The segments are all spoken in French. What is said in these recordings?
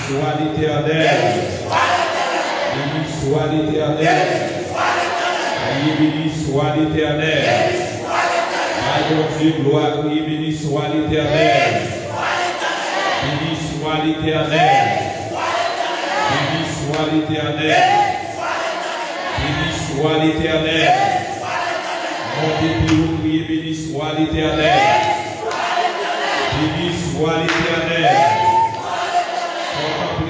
soit l'Éternel. Béni soit l'Éternel. Béni soit l'Éternel. Mon Dieu, gloire, oui, béni soit l'Éternel. Béni soit l'Éternel. Béni soit l'Éternel. Béni soit l'Éternel. Mon Dieu, oui, béni soit l'Éternel. Béni soit l'Éternel.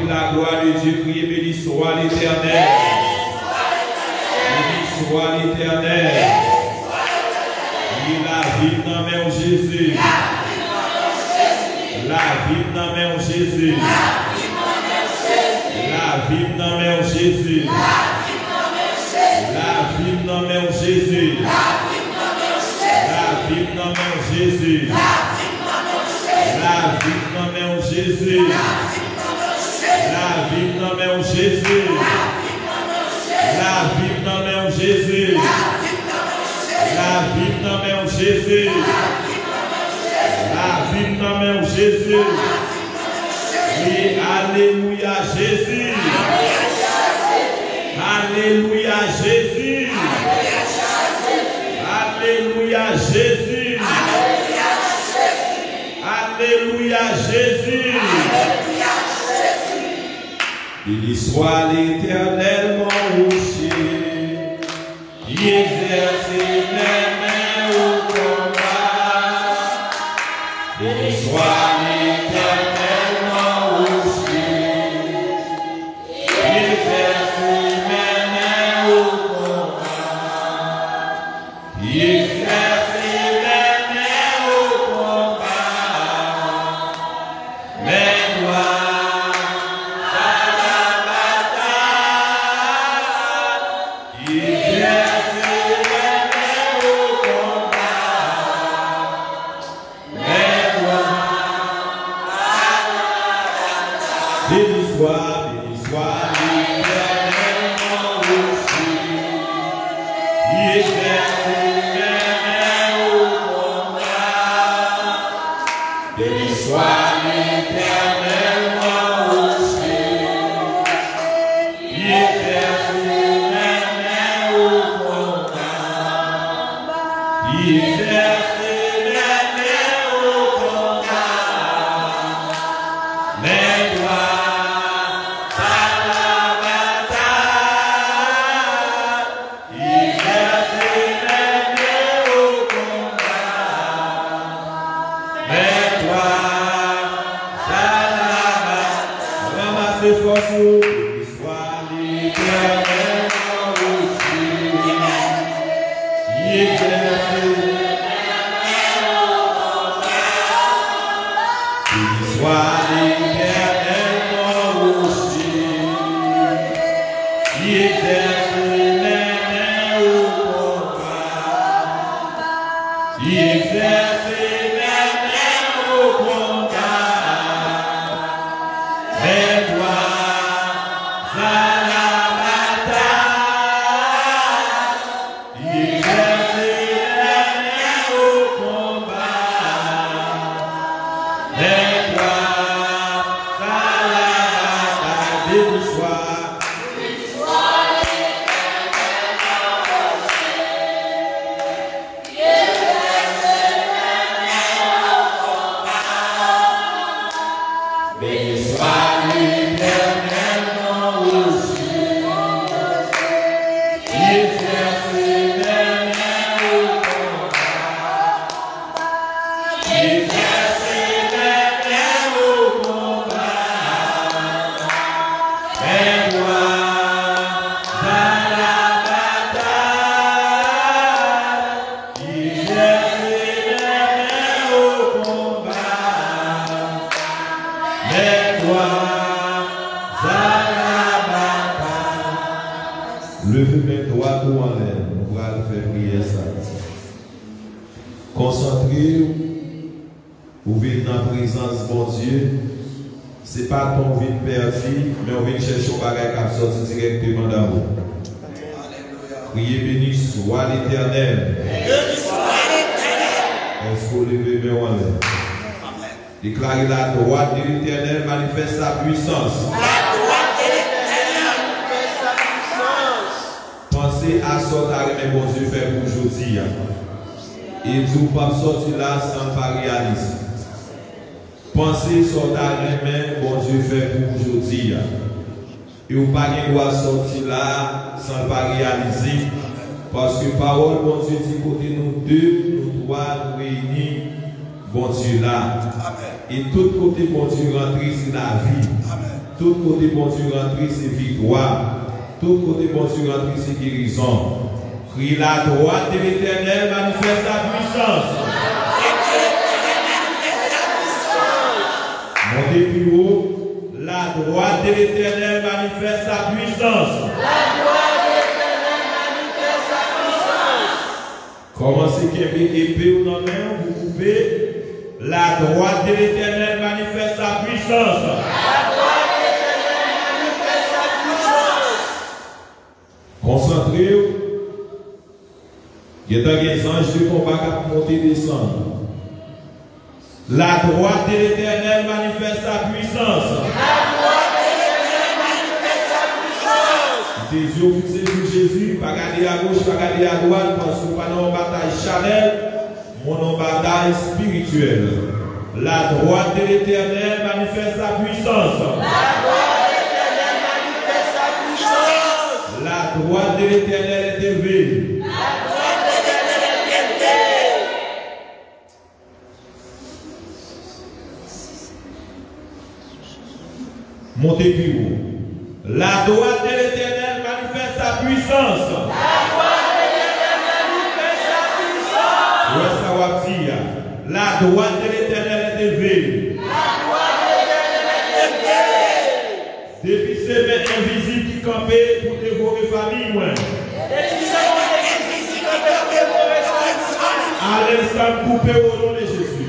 La gloire de Dieu, priez, béni soit l'Éternel. Béni soit l'Éternel. La vie dans mes Jésus. La vie dans mes Jésus. La vie dans mes Jésus. La vie dans mes Jésus. La vie dans mes Jésus. La vie dans mes Jésus. La vie dans mes Jésus. La vie dans mes Jésus. La vie dans mes Jésus. La vie dans mes Jésus. Oui, alléluia Jésus. Alléluia Jésus. Alléluia Jésus. Alléluia Jésus. Béni soit l'Éternel mon rocher, qui exerce les mains au combat. Béni soit l'Éternel mon rocher, qui exerce les mains au combat. Qui exerce les mains au combat. Mais toi, béni soit l'Éternel mon rocher, qui exerce les mains au combat. Béni soit l'Éternel mon rocher, qui exerce les mains au combat. Qui exerce les mains au combat. Mais toi, béni soit l'Éternel mon rocher, qui exerce les mains au combat. Béni soit l'Éternel mon rocher, qui exerce les mains au combat. Qui exerce les mains au combat. Mais toi, levez mes doigts pour en l'air. On va le faire prier ça. Concentrez-vous. Vous vivez dans la présence de mon Dieu. Ce n'est pas ton vie perdu, mais on vient chercher un bagage qui sorti directement dans vous. Priez, béni soit l'Éternel. Est-ce que vous levez mes doigts en l'air? Déclarez la droite de l'Éternel manifeste sa puissance. La droite de l'Éternel manifeste sa puissance. Pensez à sortir mais bon Dieu fait pour aujourd'hui. Et vous pas sortir là sans pas réaliser. Pensez sortir mais bon Dieu fait pour aujourd'hui. Et vous pas droit sortir là sans pas réaliser. Parce que parole bon Dieu dit côté nous deux, nous trois nous réunir bon Dieu là. Et tout côté bon Dieu rentrer c'est la vie. Tout côté bon Dieu rentrer c'est victoire. Tout côté bon Dieu rentrer c'est guérison. Crie la droite de l'Éternel manifeste sa puissance. Montez plus haut. La droite de l'Éternel manifeste sa puissance. Commencez qu'un épée ou non main, vous coupez. La droite de l'Éternel manifeste sa puissance. La droite de l'Éternel manifeste sa puissance. Concentrez-vous. Il y a des anges de combat qui monter et descendre. La droite de l'Éternel manifeste sa puissance. La droite de l'Éternel manifeste sa puissance. Des yeux fixés sur Jésus, pas regarder à gauche, pas regarder à droite, parce que pas dans une bataille charnelle, mais dans une bataille spirituelle. La droite de l'Éternel manifeste sa puissance. La droite de l'Éternel manifeste sa puissance. La droite de l'Éternel est élevée. La droite de l'Éternel est élevée. Montez plus haut. La droite de l'Éternel manifeste sa puissance. La droite de l'Éternel manifeste sa puissance. Ouais, ça va dire. La droite de l'Éternel est élevée. La droite de l'Éternel est élevée. Depuis ces mains invisibles qui campaient pour dévorer famille, moi. Depuis ces mains invisibles qui campaient pour dévorer famille. À l'instant coupé au nom de Jésus.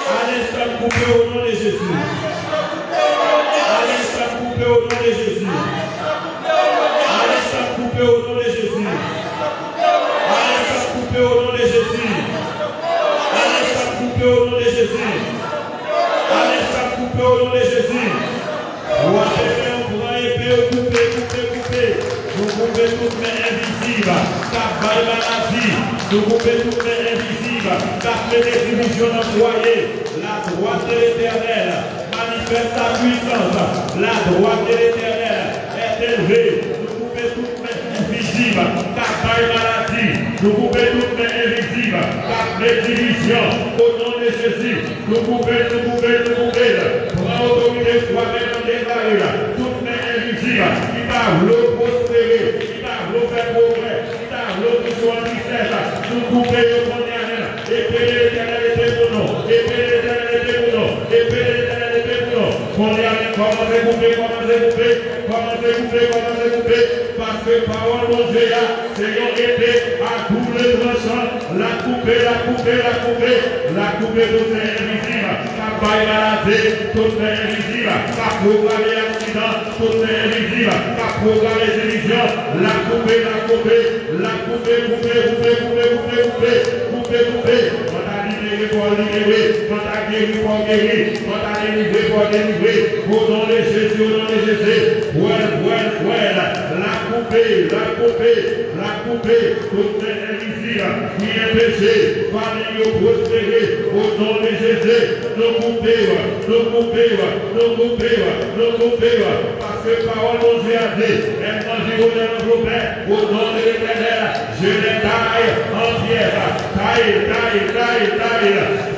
À l'instant coupé au nom de Jésus. À l'instant coupé au nom de Jésus. À l'instant coupé au nom de Jésus. À l'instant coupé au nom de Jésus. À l'instant coupé au nom de Jésus. À l'instant coupé au nom de Jésus. Vous avez un grand épée, coupé. Nous coupez toutes les invisibles. Ça va maladie. Nous coupez toutes les invisibles. Ça fait des divisions dans le foyer. La droite de l'Éternel manifeste sa puissance. La droite de l'Éternel est élevée. Nous coupez toutes les invisibles. Ça va maladie. Nous coupez toutes les invisibles. Ça fait division. Au nom de Jésus. Nous coupez. Prends autorité toi-même en déclaré. Toutes les invisibles qui parlent le prospérer, qui parlent le faire progrès, qui parlent le toujours en tristesse. Nous couper le condamné. Épée de l'Éternel était pour nous. Épée de l'Éternel était pour nous. Épée de l'Éternel était pour nous. Condamné, commencez à couper. Parce que parole de Dieu, c'est une épée à double tranchant. La couper. La couper toutes les invisibles. Ça baille maladie, toutes les invisibles. Ça programme accident, toutes les invisibles. Ça programme division. La couper. Quand t'as libéré pour libérer, quand t'as guéri pour guérir, quand t'as délivré pour délivrer. Au nom de Jésus. Well. La couper, toutes les invisibles, qui est péché, famille prospérer, au nom de Jésus, nous couper, parce que parole de Dieu a dit, elle mange au nom de l'Éternel, je les taille en pierre, taille,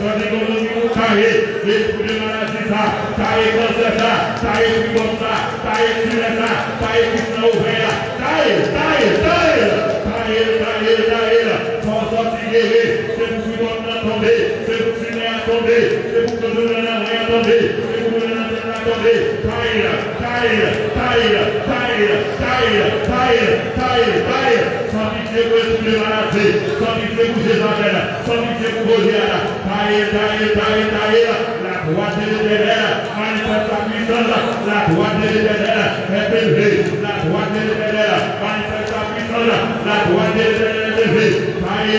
tandis que nous nous taille, l'esprit de maladie ça, taille cancer ça, taille comme ça, taille tiré ça, taille qui sont ouverts, taille, sans sortir guérir, c'est pour que nous n'en tomber, c'est pour que nous n'en tomber, c'est pour que nous n'en rien tomber, c'est pour que nous n'en tomber, taille, sans pitié pour tous les malades, sans pitié pour Jézabel, sans pitié pour Goliath, taille, la droite de l'Éternel, manifeste sa puissance, la droite de l'Éternel est élevée, la droite de l'Éternel manifeste sa puissance, la droite de l'Éternel est élevée, taille,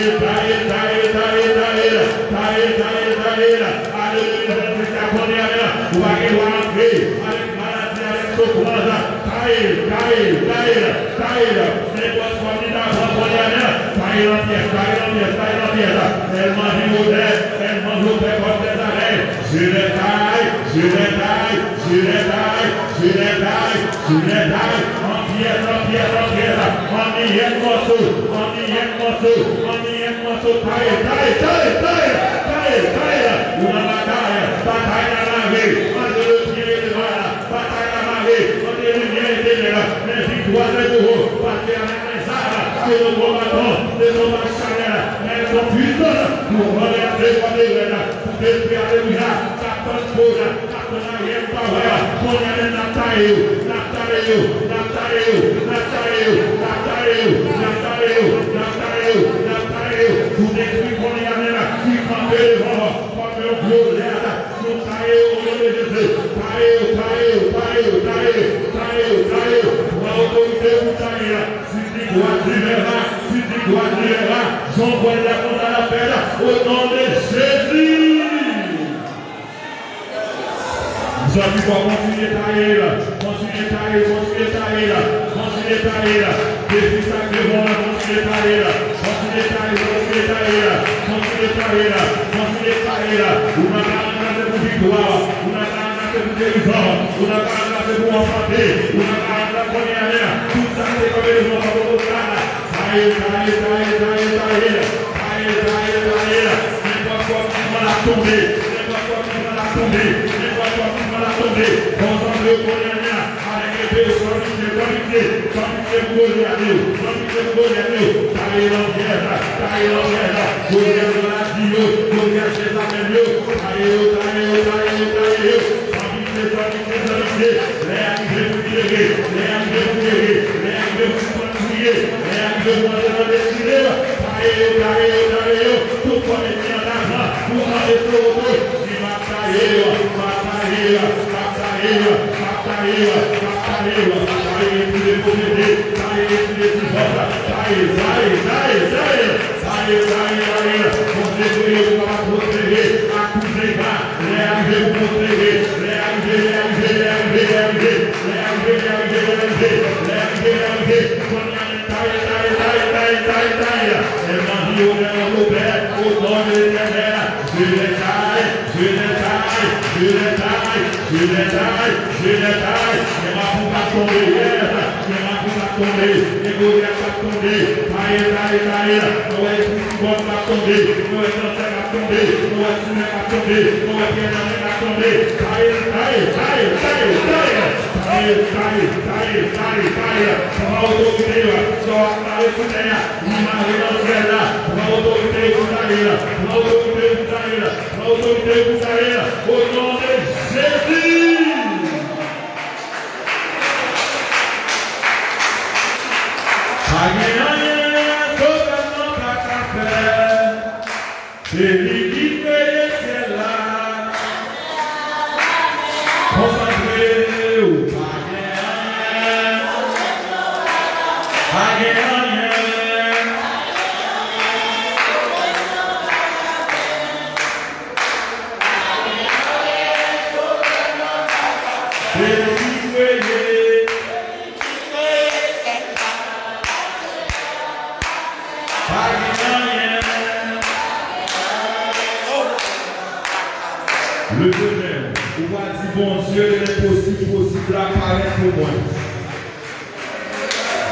Le deuxième, on va dire, bon Dieu, il est possible apparaître pour moi.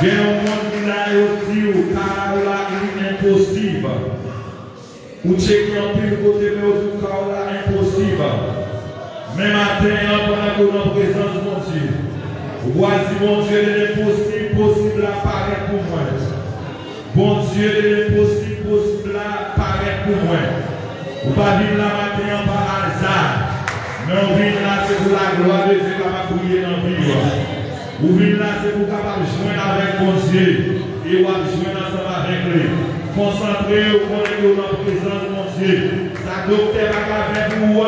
Il y a un monde qui a dit, car là, il est impossible. Ou checker un peu le côté, mais car là, impossible. Mais matin, pendant que nous présence de mon Dieu, on va dire, bon Dieu, il est possible apparaître pour moi. Bon Dieu, il est possible apparaître pour moi. On va vivre la matin par hasard. Mais on vit là, c'est pour la gloire de Dieu qui va prier dans la vie. On vit là, c'est pour capable de joindre avec mon Dieu. Et on va joindre ensemble avec lui. Concentrez-vous dans la présence de mon Dieu. Sa docteur va faire pour vous.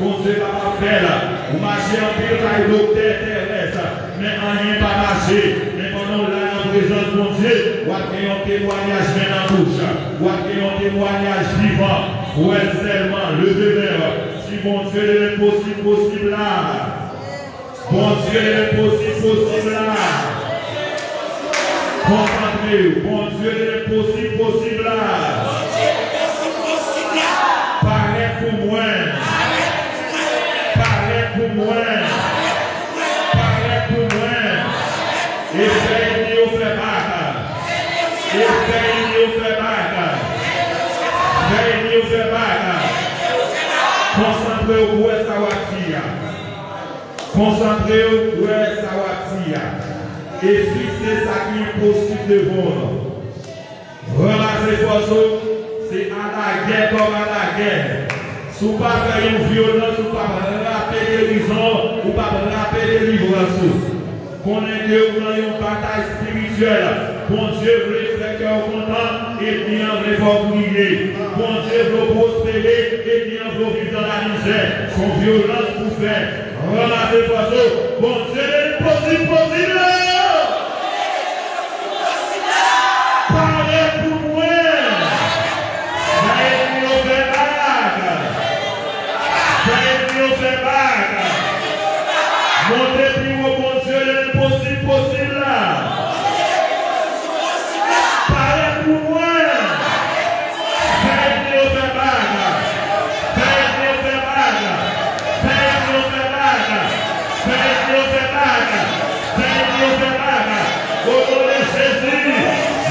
Bon Dieu va faire là. Vous marchez en pile par le docteur terrestre. Mais rien pas marché. Mais pendant là, en présence de mon Dieu, vous avez un témoignage dans la bouche. Vous avez un témoignage vivant. Ouais, seulement, levez-moi. Si mon Dieu est possible, possible là. Bon Dieu est possible là. Concentrez-vous. Bon Dieu est possible là. Parlez pour moi. Parlez pour moi. Parlez pour moi. Essayez de faire bagarre. Essayez de faire bagarre. Essayez de faire bagarre. Concentrez-vous où est sa watia. Concentrez-vous où est sa watia. Et fixez ça qui est possible devant nous. Ramassez force, c'est à la guerre comme à la guerre. Si vous ne pas faire une violence, si vous ne pas rappeler guérison, ou pas rappeler délivrance. Qu'on est que vous avez une bataille spirituelle. Bon Dieu veut faire cœur content et bien veut briller. Bon Dieu veut prospérer et bien veut vivre dans la misère. Son violence pour faire. Ramassez force. Bon Dieu est possible. Parlez pour moi. Montez plus haut, bon Dieu, le possible là. Parlez pour moi. Faites-nous faire bagarre. Faites-nous faire bagarre. Faites-nous faire bagarre. Faites-nous faire bagarre. Faites-nous faire bagarre. Au nom de Jésus,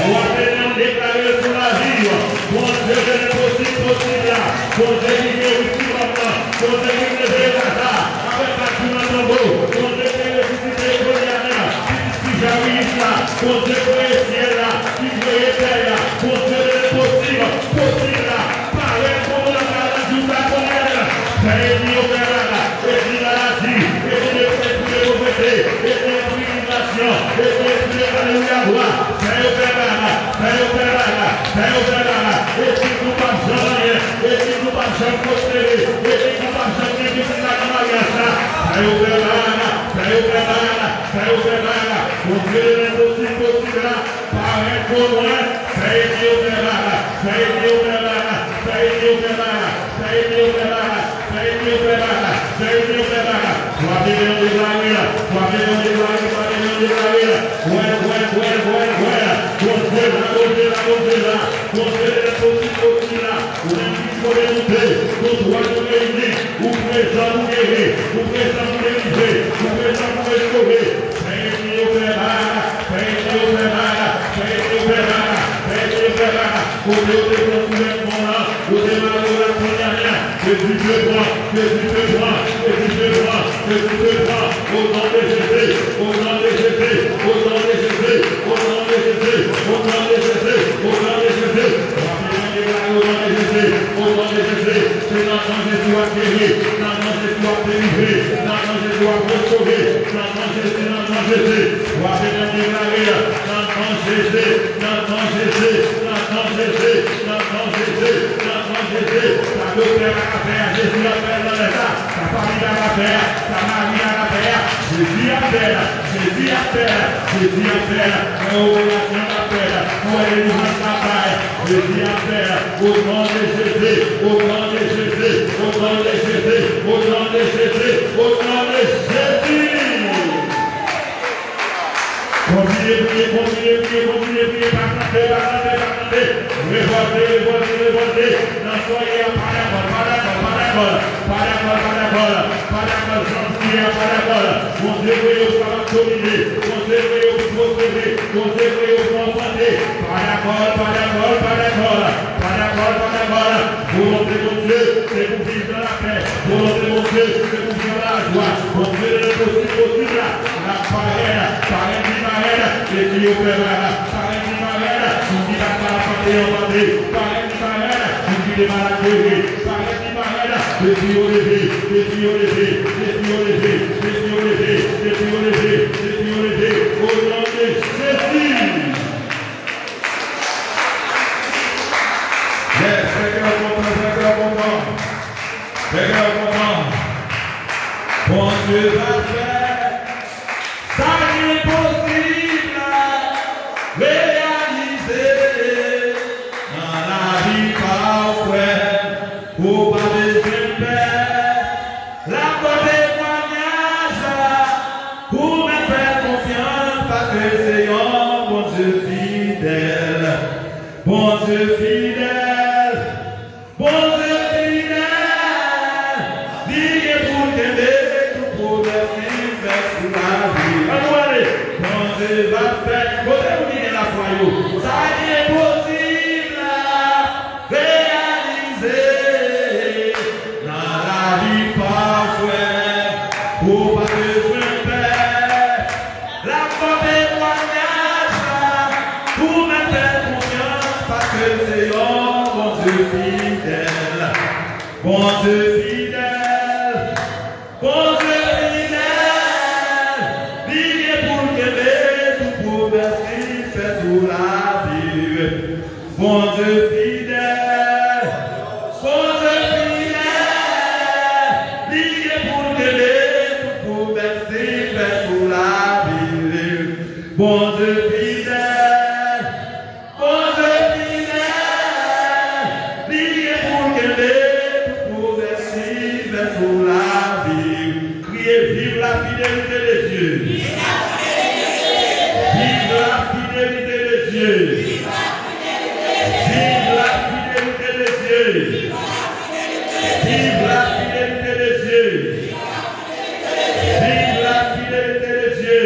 nous avons déclaré sur la vie. Bon Dieu, le possible là. Bon Dieu, il est aussi maintenant. Bon Dieu, il est là. Avec la couleur de l'eau. Bon Dieu, il est aussi là. Qui j'arrive là. Bon Dieu, il est ciel là. Qui est terre là. Bon Dieu, il est possible là. Parlez pour la garde du taconel. Faites-nous au père là. Et puis la vie. Et puis les pauvretés. Et puis les tribulations. Et puis les alléluia gloire. Faites au père là. Faites au père là. Faites au père là. Et puis nous pas jamais. Et puis nous pas jamais prospérer. Et puis nous pas jamais vivre la mariage là. Faites au père là. Faites au père là. Faites au père là. Mon Dieu est possible là. Parlez pour moi. Faites au père là. Faites au père là. Faites au père là. Faites au père là. Faites au père là. Faites au père là. Sois bien de la vie là. Sois bien de la vie. Sois bien de la vie là. Ouais. Bon Dieu là. Bon Dieu est possible là. Vous pouvez monter. Vous pouvez nous réunir. Vous pouvez nous guérir. Vous pouvez nous délivrer. Vous pouvez nous restaurer. Faites-nous au père là. Faites-nous au père là. Faites-nous au père là. Faites-nous au père là. Vous devez construire le monde là. Vous devez aller la première. Jésus te prend. Jésus te prend. Jésus te prend. Jésus te prend. Au nom de Jésus. Au nom de Jésus. Au nom de Jésus. Au nom de Jésus. Au nom de Jésus. Au nom de Jésus. Au nom de Jésus. Au nom de Jésus. C'est dans le nom de Jésus à guérir. Dans le nom de Jésus à délivrer. Dans le nom de Jésus à restaurer. Dans le nom de Jésus. Dans le nom de Jésus. Sois bien déclaré. Dans le nom de Jésus. Dans le nom de Jésus. Dans le nom de Jésus. Dans le nom de Jésus. Dans le nom de Jésus. Ta docteur à la paix. Jésus à paix dans l'état. Ta famille à la paix. Ta mari à la paix. Jésus à paix. Jésus à paix. Jésus à paix. Nos relations à paix. Nos délivrance à paix. Jésus à paix. Au nom de Jésus. Au nom de Jésus. Au nom de Jésus. Au nom de Jésus. Au nom de Jésus. Continuez, priez, partagez. Révoltez. N'en soyez pas d'accord. Mon Dieu, vous va dominer. Mon Dieu, vous prospérer. Mon Dieu, vous enfanter. Pas d'accord. Volonté de Dieu, c'est pour vivre dans la paix. Volonté de Dieu, c'est pour vivre dans la joie. Mon Dieu, le possible là. La parraine du marraine, et qui au père là. Parraine du marraine, qui n'a pas la santé en santé. Parraine du marraine, qui est malade. Parraine du marraine, les filles au lever. Au nom de Jésus. Bon Dieu va faire ça qui est possible réaliser dans la vie parfaite Dieu fidèle, bon Dieu fidèle, dis pour t'aider, tout pour faire sous la vie. Allez, bon Dieu va faire, bon Dieu la foi, ça est possible à réaliser dans la vie parfaite, pour pas besoin de paix, la foi témoignage, pour mettre confiance, parce que c'est bon Dieu fidèle, bon Dieu fidèle, bon Dieu fidèle, dis pour t'aider, tout pour merci, fait sous la vie, bon Dieu fidèle, bon Dieu fidèle, dis pour t'aider, tout pour merci, fait sous la vie, bon Dieu fidèle, bon Dieu fidèle, dis pour t'aider, tout pour merci, fait sous la vie. Criez, vive la fidélité de Dieu. Vive la fidélité de Dieu. Vive la fidélité de Dieu. Vive la fidélité de Dieu. Vive la fidélité de Dieu.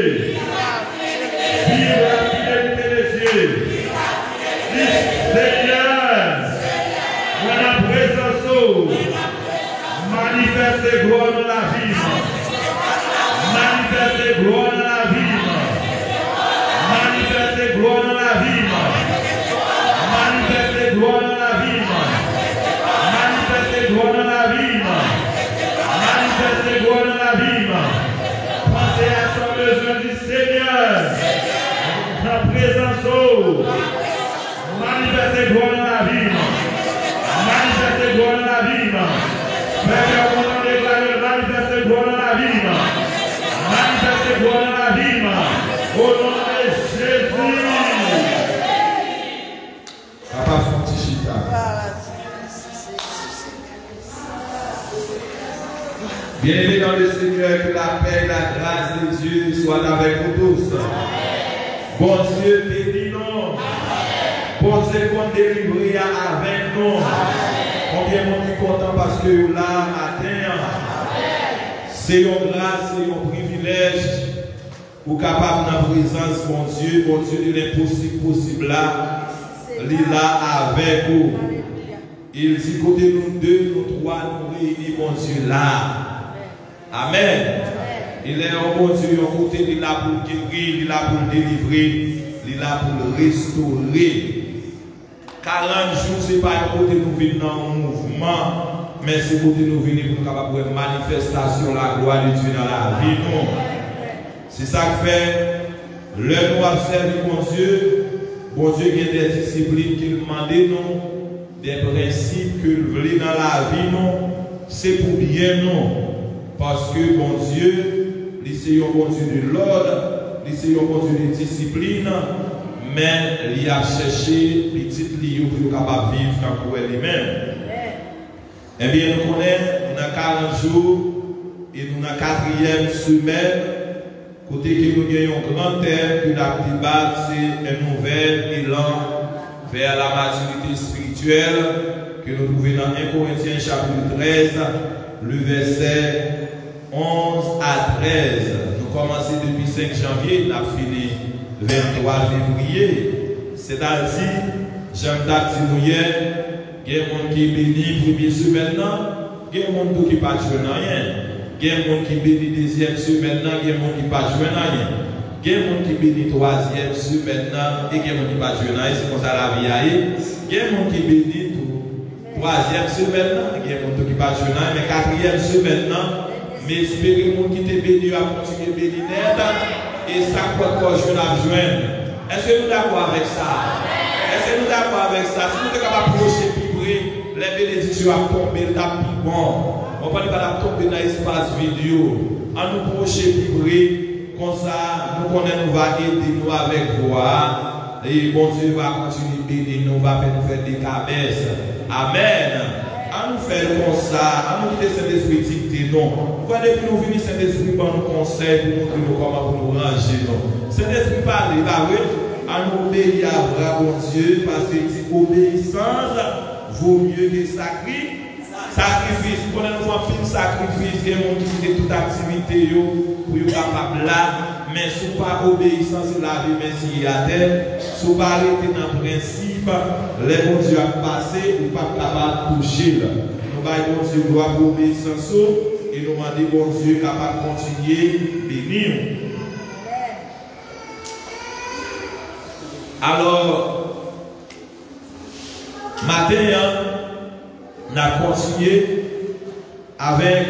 Vive la fidélité de Dieu. Seigneur, dans la présence, manifeste gloire dans la vie. Manifeste gloire dans la vie. Manifeste gloire dans la vie. Manifeste gloire dans la vie. Manifeste gloire dans la vie. Manifeste gloire dans la vie. Pensez à son besoin du Seigneur. La présence. Manifeste gloire dans la vie. Manifeste gloire dans la vie. Frère, on a déclaré manifeste gloire dans la vie. Manifeste gloire dans la vie. Au nom de Jésus. Papa Fontichita. Bien-aimés dans le Seigneur, que la paix et la grâce de Dieu soient avec vous tous. Bon Dieu, bénis-nous. Bon Dieu, qu'on délivre avec nous. Combien on est content parce que là, atteint. C'est une grâce, c'est un privilège pour capable dans la présence, bon Dieu, de l'impossible possible là, il est là avec vous. Il dit côté nous deux, nous trois, nous réunis, bon Dieu, là. Amen. Il est un bon Dieu, un côté, il est là pour guérir, il est là pour délivrer, il est là pour restaurer. 40 jours, ce n'est pas un côté nous venons dans un mouvement, mais c'est côté nous venons pour capable une manifestation de la gloire de Dieu dans la vie. C'est ça que fait, le nous observer mon Dieu, il y a des disciplines qu'il demande nous, des principes qu'il veut dans la vie, c'est pour bien nous. Parce que bon Dieu, c'est un bon Dieu de l'ordre, c'est un bon Dieu de discipline, mais il a cherché petit lieu pour être capable de vivre dans lui-même. Eh bien, nous connaissons, nous avons 40 jours et nous avons la 4e semaine. Côté que nous avons un grand thème que la débat, c'est un nouvel élan vers la maturité spirituelle que nous trouvons dans 1 Corinthiens chapitre 13, le verset 11 à 13. Nous commençons depuis 5 janvier, nous avons fini 23 février. C'est-à-dire, j'aime dit hier, il y a des gens qui bénissent la première semaine, il y a des gens qui ne pas jouer rien. Il y a des gens qui bénissent la deuxième semaine, il y a des gens qui ne pas jouer rien. Il y a des gens qui bénissent la troisième semaine, et il y a des gens qui ne pas jouer rien. C'est comme ça la vie est. Il y a des gens qui bénissent la troisième semaine, il y a des gens qui ne pas jouer rien, mais 4e semaine, mais espérez que les gens qui te bénissent à continuer à bénir et ça peut encore jouer la joindre. Est-ce que nous sommes d'accord avec ça? Est-ce que nous sommes d'accord avec ça? Si nous sommes capables de procher, vibrer, les bénédictions à tomber, le tapis bon. On ne peut pas tomber dans l'espace vidéo. En nous procher, vibrer, comme ça, nous connaissons, nous va aider nous avec voix. Et bon Dieu va continuer d'aider nous, va faire nous faire des cabesses. Amen. À nous faire comme ça, à nous quitter cet esprit dicté, non. Pourquoi depuis nous venir cet esprit pour nous conseiller, pour nous montrer comment pour nous ranger, non. Cet esprit parle, il va, oui. à nous obéir à bon Dieu, parce que l'obéissance vaut mieux que sacrifice. Sacrifice, quand nous faisons un sacrifice, il y a des gens qui font toute activité pour être capable là, mais si vous pas obéissance, c'est la vie, mais si il y a terre, si vous pas arrêter dans le principe, les bon Dieu a passé, vous pas capable de toucher là. Nous allons bon Dieu gloire pour obéissance et nous demandons bon Dieu capable de continuer à bénir. Alors, matin, on a continué avec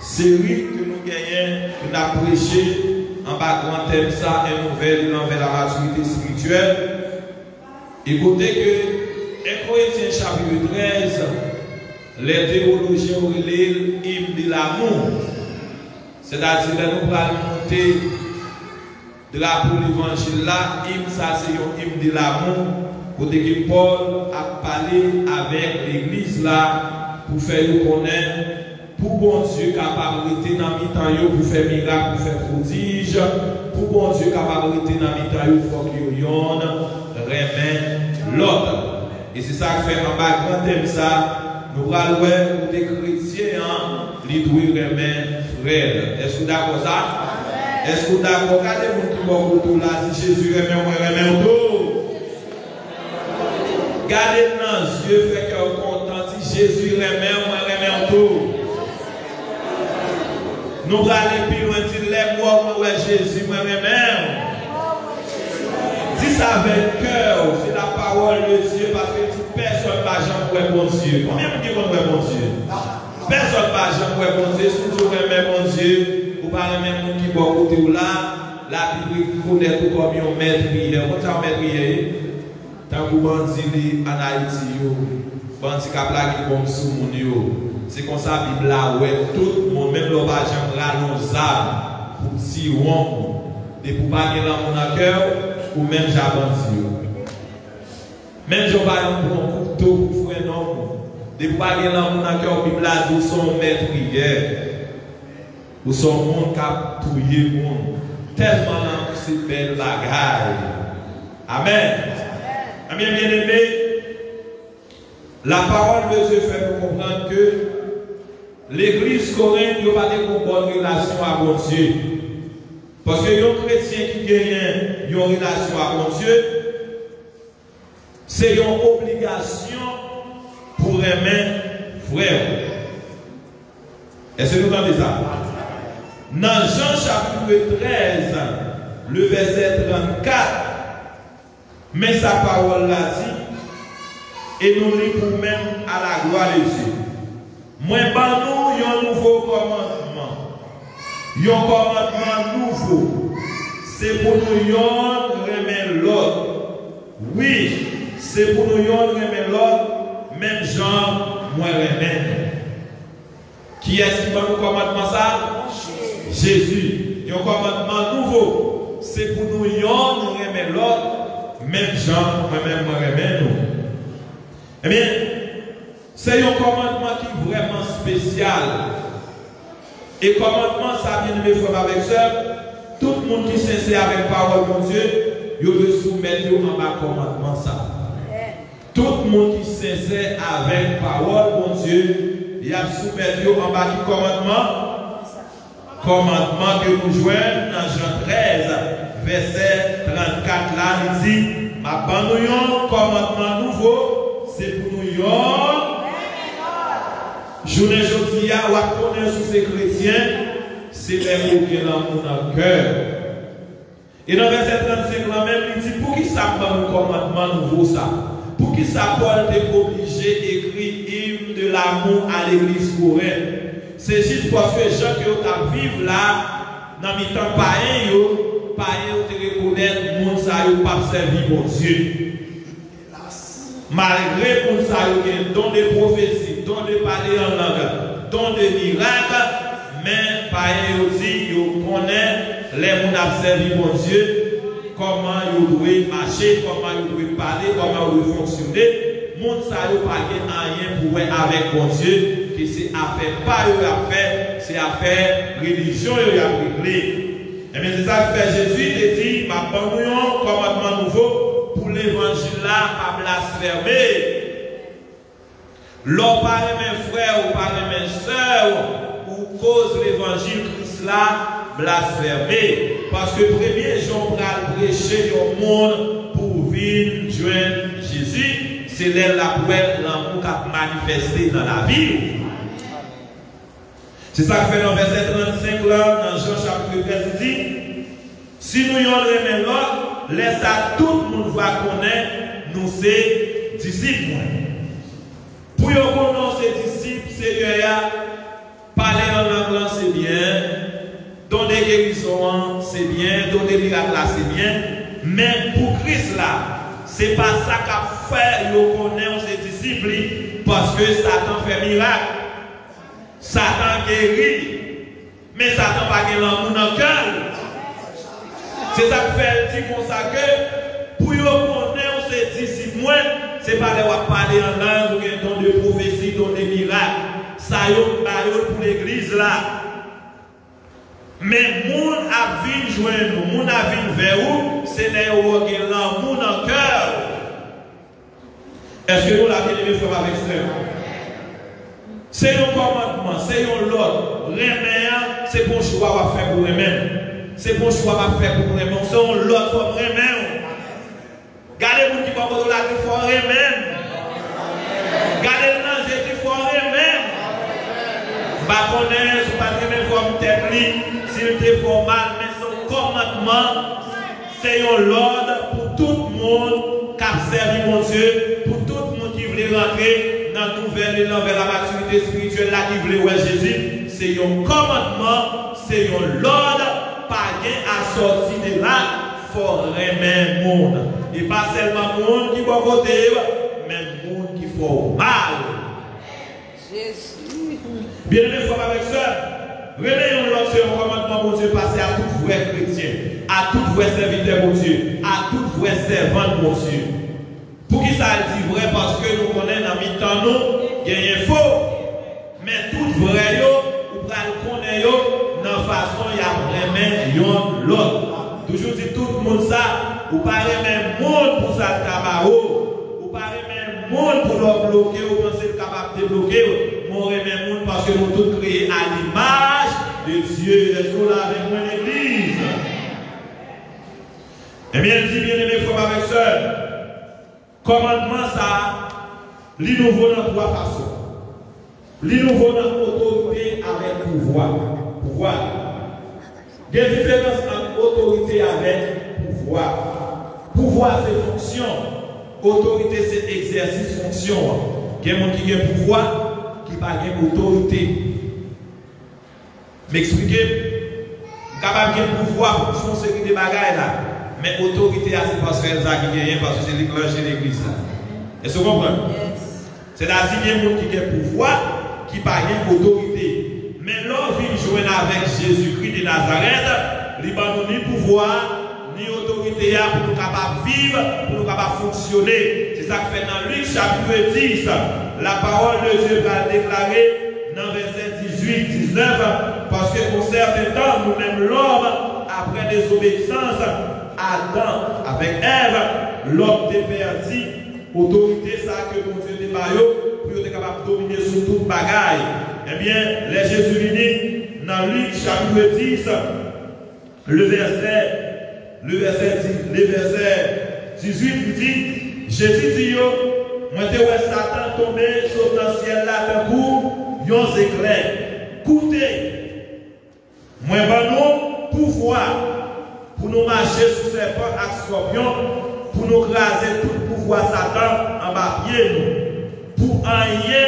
série que nous gagnons, que nous avons prêché en bas grand thème ça, une nouvelle vers la maturité spirituelle. Écoutez que 1 Corinthiens chapitre 13, les théologiens ont relève l'hymne de l'amour. C'est-à-dire que nous allons monter de la pour l'évangile là, hymne ça c'est un hymne de l'amour. Côté que Paul a parlé avec l'église là pour faire nous connaître, pour bon Dieu capable de rester dans mi-temps pour faire miracle, pour faire prodige, pour bon Dieu capable de rester dans mi-temps il faut qu'il y remet l'autre. Et c'est ça qui fait en bas grand thème ça, nous allons voir des chrétiens, ils doivent remettre frère. Est-ce que vous d'accord ça? Est-ce que vous d'accord? Regardez-vous qui va autour là, si Jésus remet moi, remet autour. Gardez dans les yeux, fait que vous content si Jésus remet moi, remet autour. Nous allons aller plus loin, si les mots, moi, Jésus, moi, remet. Dis ça avec cœur, c'est la parole de Dieu, parce que personne ne va jamais bon Dieu. Combien de gens vont bon Dieu? Personne ne va jamais bon Dieu, si vous remet bon Dieu. Vous parlez même de qui va côté ou là, la Bible connaît tout comme un maître prière. Quand ça maître prière, tant que vous bandit en Haïti, bandit qui a plaqué comme sous mon yo, c'est comme ça la Bible là, ouais, tout le monde, même le bas, j'aimerais rallongeable pour tirer, et pour pas gagner l'amour dans le cœur, ou même j'abandonne. Même je vais un couteau pour faire un homme, et pour pas gagner l'amour dans le cœur, la Bible là, vous sont maître prière. Ou son monde qui a touillé le monde. Tellement c'est belle bagaille. Amen. Amen, bien-aimé. La parole de Dieu fait nous comprendre que l'église coréenne n'a pas de bonne relation à bon Dieu. Parce que les chrétiens qui gagnent une relation à bon Dieu, c'est une obligation pour aimer frère. Est-ce que nous entendez ça? Dans Jean chapitre 13, le verset 34, mais sa parole l'a dit, et nous lisons pour même à la gloire de Dieu. Moi, ban nous un nouveau commandement. Un commandement nouveau. C'est pour nous remettre l'autre. Oui, c'est pour nous remettre l'autre, même Jean, moi remettre. Qui est-ce qui va nous commandement ça? Jésus. Il y a un commandement nouveau. C'est pour nous remettre l'autre, même Jean, moi-même, moi remettre nous. Eh bien, c'est un commandement qui est vraiment spécial. Et commandement, ça vient de mes frères avec sœurs. Tout le monde qui est sincère avec la parole de Dieu, il veut soumettre en bas commandement ça. Tout le monde qui est sincère avec la parole de Dieu, il a soumettre en bas qui commandement. Commandement que nous jouons dans Jean 13, verset 34 là, il dit, abandonnons commandement nouveau, c'est pour nous journée aujourd'hui, on va connaître sur ces chrétiens, c'est les mots qui ont l'amour dans le cœur. Et dans verset 35 là même, il dit, pour qui ça prend un commandement nouveau ça? Pour qui ça Paul est obligé d'écrire hymne de l'amour à l'église coréenne? C'est juste parce que les gens qui vivent là, dans le temps païen, te reconnaissent, les gens ne pas servir mon Dieu. Malgré que les gens don de prophéties, don de parler en langue, don de miracles, mais païen aussi, ils connaissent les gens qui servent mon Dieu, comment ils doivent marcher, comment ils doivent parler, comment ils doivent fonctionner. Les gens ne savent pas rien pour avec mon Dieu. C'est affaire pas affaire, c'est affaire religion et réglé. Eh Et bien c'est ça que fait Jésus, il dit, ma bonne un commandement nouveau pour l'évangile là, à blasphémer. L'on parle mes frères ou par mes soeurs, ou cause l'évangile Christ là, blasphémer. Parce que premier Jean va prêcher au monde pour venir joindre Jésus. C'est là la poêle, l'amour qui a manifesté dans la vie. C'est ça que fait dans verset 35 là, dans Jean chapitre 13, il dit, si nous y remet l'autre, laisse à tout le monde va connaître, nous c'est disciples. Pour nous connaître ces disciples, Seigneur, parler en langue c'est bien, donner guérison c'est bien, donner miracle c'est bien, mais pour Christ là, c'est pas ça qu'a fait nous connaître ces disciples, parce que Satan fait miracle. Satan guérit, mais Satan pas gagné l'amour dans le cœur. C'est ça que fait dit comme ça que pour nous connaître ces disciples, c'est pas les parler en langue ou don de prophétie, don de miracles. Ça y est pour l'église là. Mais moun a vu joindre nous, moun a vu vers où, c'est les où qui l'amour dans le cœur. Est-ce que nous l'avons bien aimé faire avec ça? C'est un commandement, c'est un l'ordre. Remer, c'est bon choix à faire pour eux-mêmes. C'est bon choix à faire pour eux-mêmes. C'est un l'ordre pour eux-mêmes. Gardez les gens qui vont pour la vie pour eux-mêmes. Gardez les gens qui vont pour eux-mêmes. Pas connaître, pas de même forme technique, s'il te faut mal, mais son commandement, c'est un l'ordre pour tout le monde qui a servi mon Dieu, pour tout le monde qui voulait rentrer dans la nouvelle élan vers la maturité spirituelle là qui voulait voir Jésus. C'est un commandement, c'est un l'ordre, pas à sortir de là, il faut remettre le monde. Et pas seulement le monde qui va côté, mais le monde qui fait mal. Jésus. Bien aimé, frère avec ça, relayons l'autre sur un commandement pour Dieu passer à tout vrai chrétien, à tout vrai serviteur pour Dieu, à tout vrai servante pour Dieu. Pour qui ça dit vrai? Parce que nous connaissons dans le temps, nous, il y a un faux. Mais tout vrai, nous connaissons dans la façon, il y a vraiment l'autre. Toujours dit tout le monde ça, vous parlez même monde pour ça le tabac, vous parlez même monde pour le bloquer, vous pensez capable de bloquer, vous même monde parce que nous tous créés à l'image de Dieu. Est-ce que vous l'avez dans l'église? Eh bien, il dit bien aimé, frère avec ça. Commandement ça, li nouveau dans trois façons. Li nouveau dans autorité avec pouvoir. Pouvoir. Il y a une différence entre autorité avec pouvoir. Pouvoir c'est fonction. Autorité c'est exercice fonction. Il y a des gens qui ont pouvoir, qui n'ont pas autorité. M'expliquez? Capable de pouvoir pour faire ce qui est bagaille là. Mais autorité, c'est parce qu'elle a gagné, parce que c'est l'éclairage de l'église. Est-ce que vous comprenez? C'est-à-dire qu'il y a des gens qui ont pouvoir, qui n'ont pas autorité. Mais l'on vient jouer avec Jésus-Christ de Nazareth, il n'y a ni pouvoir, ni autorité pour nous capables de vivre, pour nous capables de fonctionner. C'est ça que fait dans Luc chapitre 10. La parole de Dieu va déclarer dans verset 18-19, parce que pour certains temps, nous-mêmes l'homme, après désobéissance, Adam avec Ève, l'homme était perdu, autorité, ça que mon Dieu était pour être capable de dominer sur toute bagaille. Eh bien, les Jésus venus dans Luc chapitre 10, le verset 18 lui dit, Jésus dit, moi te vois Satan tomber sur le ciel là d'un coup, yon éclair. Écoutez, moi bon pouvoir pour nous marcher sur serpents et scorpions, pour nous craser tout pouvoir Satan en bas pied nous, pour rien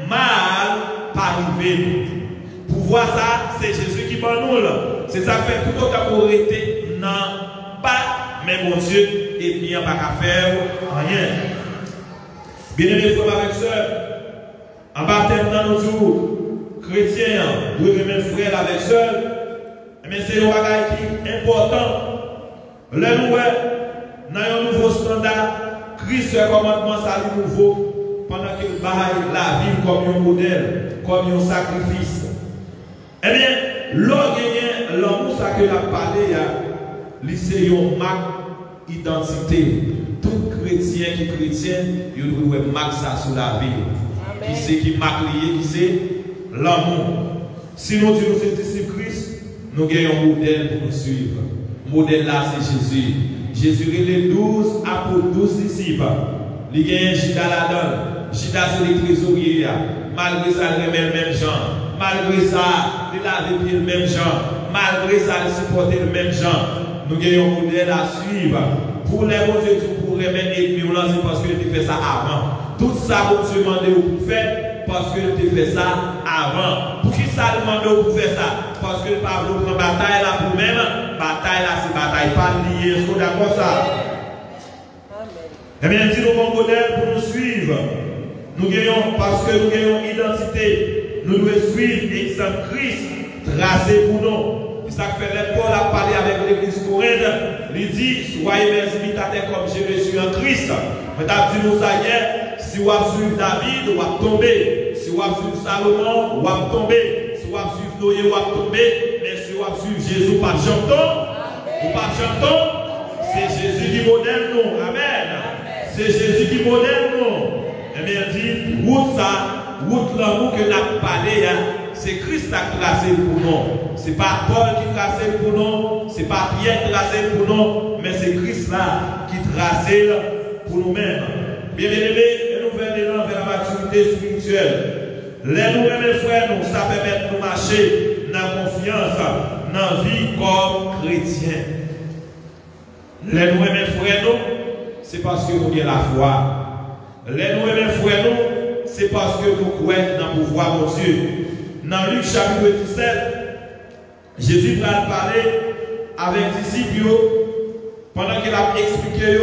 mal pas arriver. Pouvoir ça, c'est Jésus qui bat nous là. C'est ça qui fait tout autant qu'on était non pas, mais mon Dieu, et bien pas qu'à faire rien. Bien aimé frère avec soeur, en baptême dans nos jours, chrétiens, doivent aimer frère avec soeur. Mais c'est un bagage qui est important. Le nous, dans un nouveau standard, Christ a commandement ça nouveau pendant qu'il bagaille la vie comme un modèle, comme un sacrifice. Eh bien, l'on gagne l'amour, ça que la parlé, c'est une marque identité. Tout chrétien qui est chrétien, il doit marquer ça sur la vie. Qui c'est qui marque lié, qui c'est l'amour. Si nous disons que c'est disciple Christ, nous avons un modèle pour nous suivre. Le modèle là, c'est Jésus. Jésus est les 12 apôtres, 12 disciples. Il y a un Judas là-dedans. Judas, c'est les trésoriers. Malgré ça, il remet le même genre. Malgré ça, il a le même genre. Malgré ça, il supportait le même genre. Nous avons un modèle à suivre. Pour les bons Dieu, pour remettre l'ennemi, c'est parce que tu fait ça avant. Tout ça, vous se demandez où vous faites, parce que tu fait ça avant. Pour qui ça demande où vous faites ça? Parce que le Pablo prend bataille là pour même. Bataille là, c'est bataille pas liée. Est-ce que vous d'accord ça? Eh bien, si nous avons un modèle pour nous suivre, nous gagnons parce que nous gagnons identité. Nous devons suivre l'exemple Christ tracé pour nous. C'est ça que fait Paul a parlé avec l'église Corinthe. Il dit, soyez mes imitateurs comme j'ai reçu en Christ. Mais tu as dit nous ça hier, si vous suivez David, vous allez tomber. Si vous suivez Salomon, vous allez tomber. Si vous suivez Noé, vous allez tomber. Mais si vous suivez Jésus, pas chanton. Ou pas chanton. C'est Jésus qui modèle nous. Amen. C'est Jésus qui modèle nous. Et bien il dit, route ça, route l'amour que nous avons parlé, c'est Christ qui a tracé pour nous. Ce n'est pas Paul qui a tracé pour nous, ce n'est pas Pierre qui a tracé pour nous, mais c'est Christ là qui a tracé pour nous-mêmes. Bien-aimés, nous venons vers la maturité spirituelle. Les nous-mêmes frères, nous, ça permet de nous marcher dans la confiance, dans la vie comme chrétien. Les nous-mêmes frères, nous, c'est parce que nous avons la foi. Les nous-mêmes frères, nous, c'est parce que nous croyons dans le pouvoir de Dieu. Dans Luc chapitre 17, Jésus va parler avec les disciples pendant qu'il a expliqué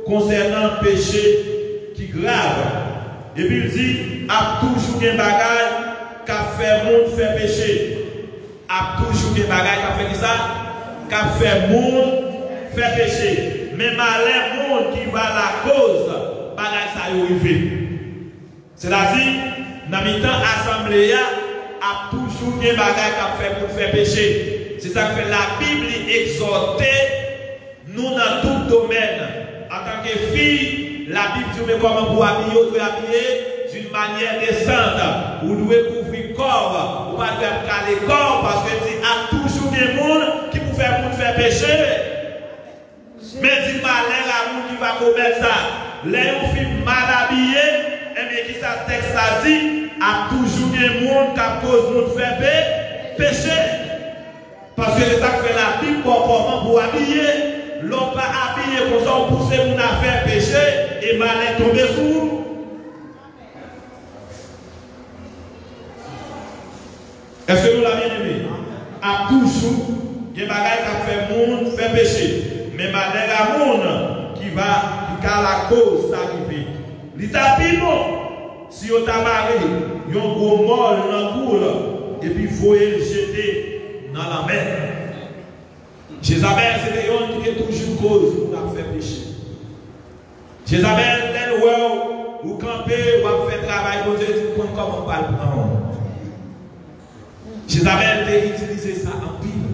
concernant le péché qui est grave. Et puis il dit, a toujours des bagages qui fait monde faire péché. A toujours des bagages qui fait ça, qui fait monde faire péché. Mais malheur monde qui va à la cause, bagages ça y arrive. C'est-à-dire, dans le temps assemblée, a toujours des bagages qui fait pour faire péché. C'est ça que fait la Bible exhorter nous dans tout domaine. En tant que fille, la Bible dit comment vous habiller, vous devez habiller d'une manière décente. Vous devez couvrir le corps. Vous ne devez pas caler le corps parce que il y a toujours des gens qui vous faire péché. Mais il malheur à vous qui va commettre ça. Les filles mal habillées, et bien qui ça texte a dit, a toujours des gens qui cause nous faire péché. Parce que c'est ça que fait la Bible comment vous habiller. L'on pas habillé comme ça, on pousse mon affaire péché et malheur tomber sur vous. Est-ce que nous l'avons bien aimé? A toujours des bagages qui fait monde faire péché. Mais malheur à monde qui a la cause s'arriver. L'état bon, si on t'a marié, il y a un gros mort dans la cour et puis il faut le jeter dans la mer. Jézabel, c'est des gens qui ont toujours cause pour faire péché. Jézabel, les gens ou camper, ou faire travail, vous avez dit comment on va le prendre. Jézabel a utilisé ça en pile.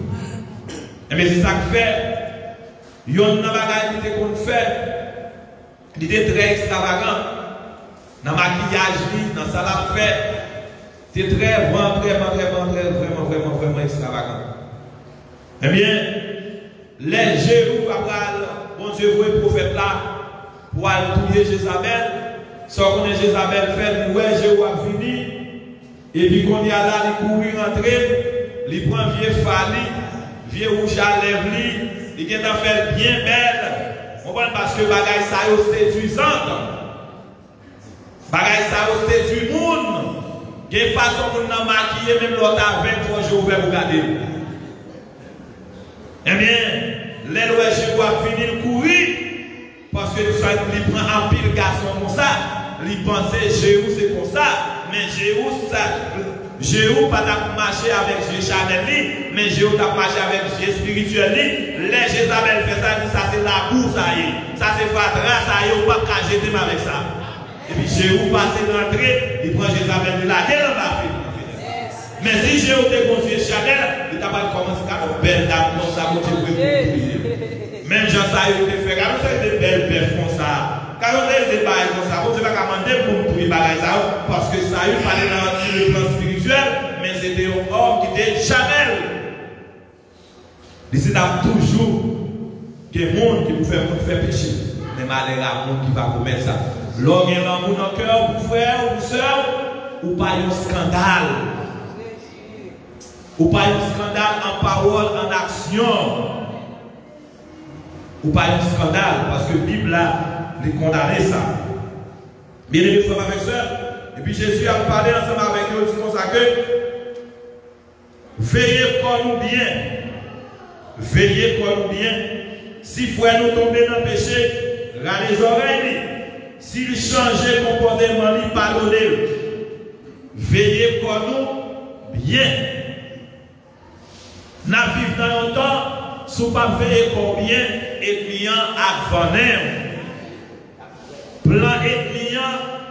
Et bien c'est ça que fait. Il y a un bagage qu'on fait. Il était très extravagant. Dans le maquillage, dans ça l'a fait. C'est vraiment extravagant. Eh bien, les Jérou, bon Dieu, vous le prophète là, pour aller tuer Jézabel, sans qu'on ait Jézabel fait, ouais, Jérou a fini, et puis qu'on y a là, il courir rentrer, il prend vieux fali, vieux rouge à lèvres, il vient d'en faire bien belle, on voit parce que bagaille ça est séduisant, bagaille ça est séduit le monde, il y a une façon de nous maquiller, même l'autre à 23 jours, vous regarder. Eh bien, les lois Jéhovah finissent de courir parce que il prend un pile garçon comme ça. Il pensait Jéhu c'est comme ça. Mais Jéhu pas marché avec Jéhu charnel, mais Jéhu a marché avec Jéhu spirituel. Les Jézabel fait ça c'est la boue, ça y est. Ça c'est fatra, ça y est, on ne peut pas jeter avec ça. Et puis Jéhu passe l'entrée, il prend Jézabel de la guerre dans la fille. Mais si Jéhu était conduit charnel, il n'a pas commencé à ça, il te fait. Quand vous des belles bêtes comme ça, quand vous avez des bails comme ça, vous ne pouvez pas demander pour me trouver ça, parce que ça, il parlait dans le plan spirituel, mais c'était un homme qui était Chanel. C'est toujours des gens qui vous faire pécher. Mais malheureusement, il y a des gens qui vont commettre ça. L'homme est l'amour dans le cœur, pour frère, ou soeur, ou pas un scandale. Ou pas un scandale en parole, en action. Ou pas un scandale, parce que la Bible a condamné ça. Bien aimé, frère avec soeur, et puis Jésus a parlé ensemble avec eux, il dit comme ça que veillez comme nous bien. Veillez comme nous bien. Si frère nous tomber dans le péché, râlez les oreilles. S'il change le comportement, il pardonnez. Veillez comme nous bien. Nous vivons dans un temps, si vous ne veillez comme bien, et bien à plan ennemi,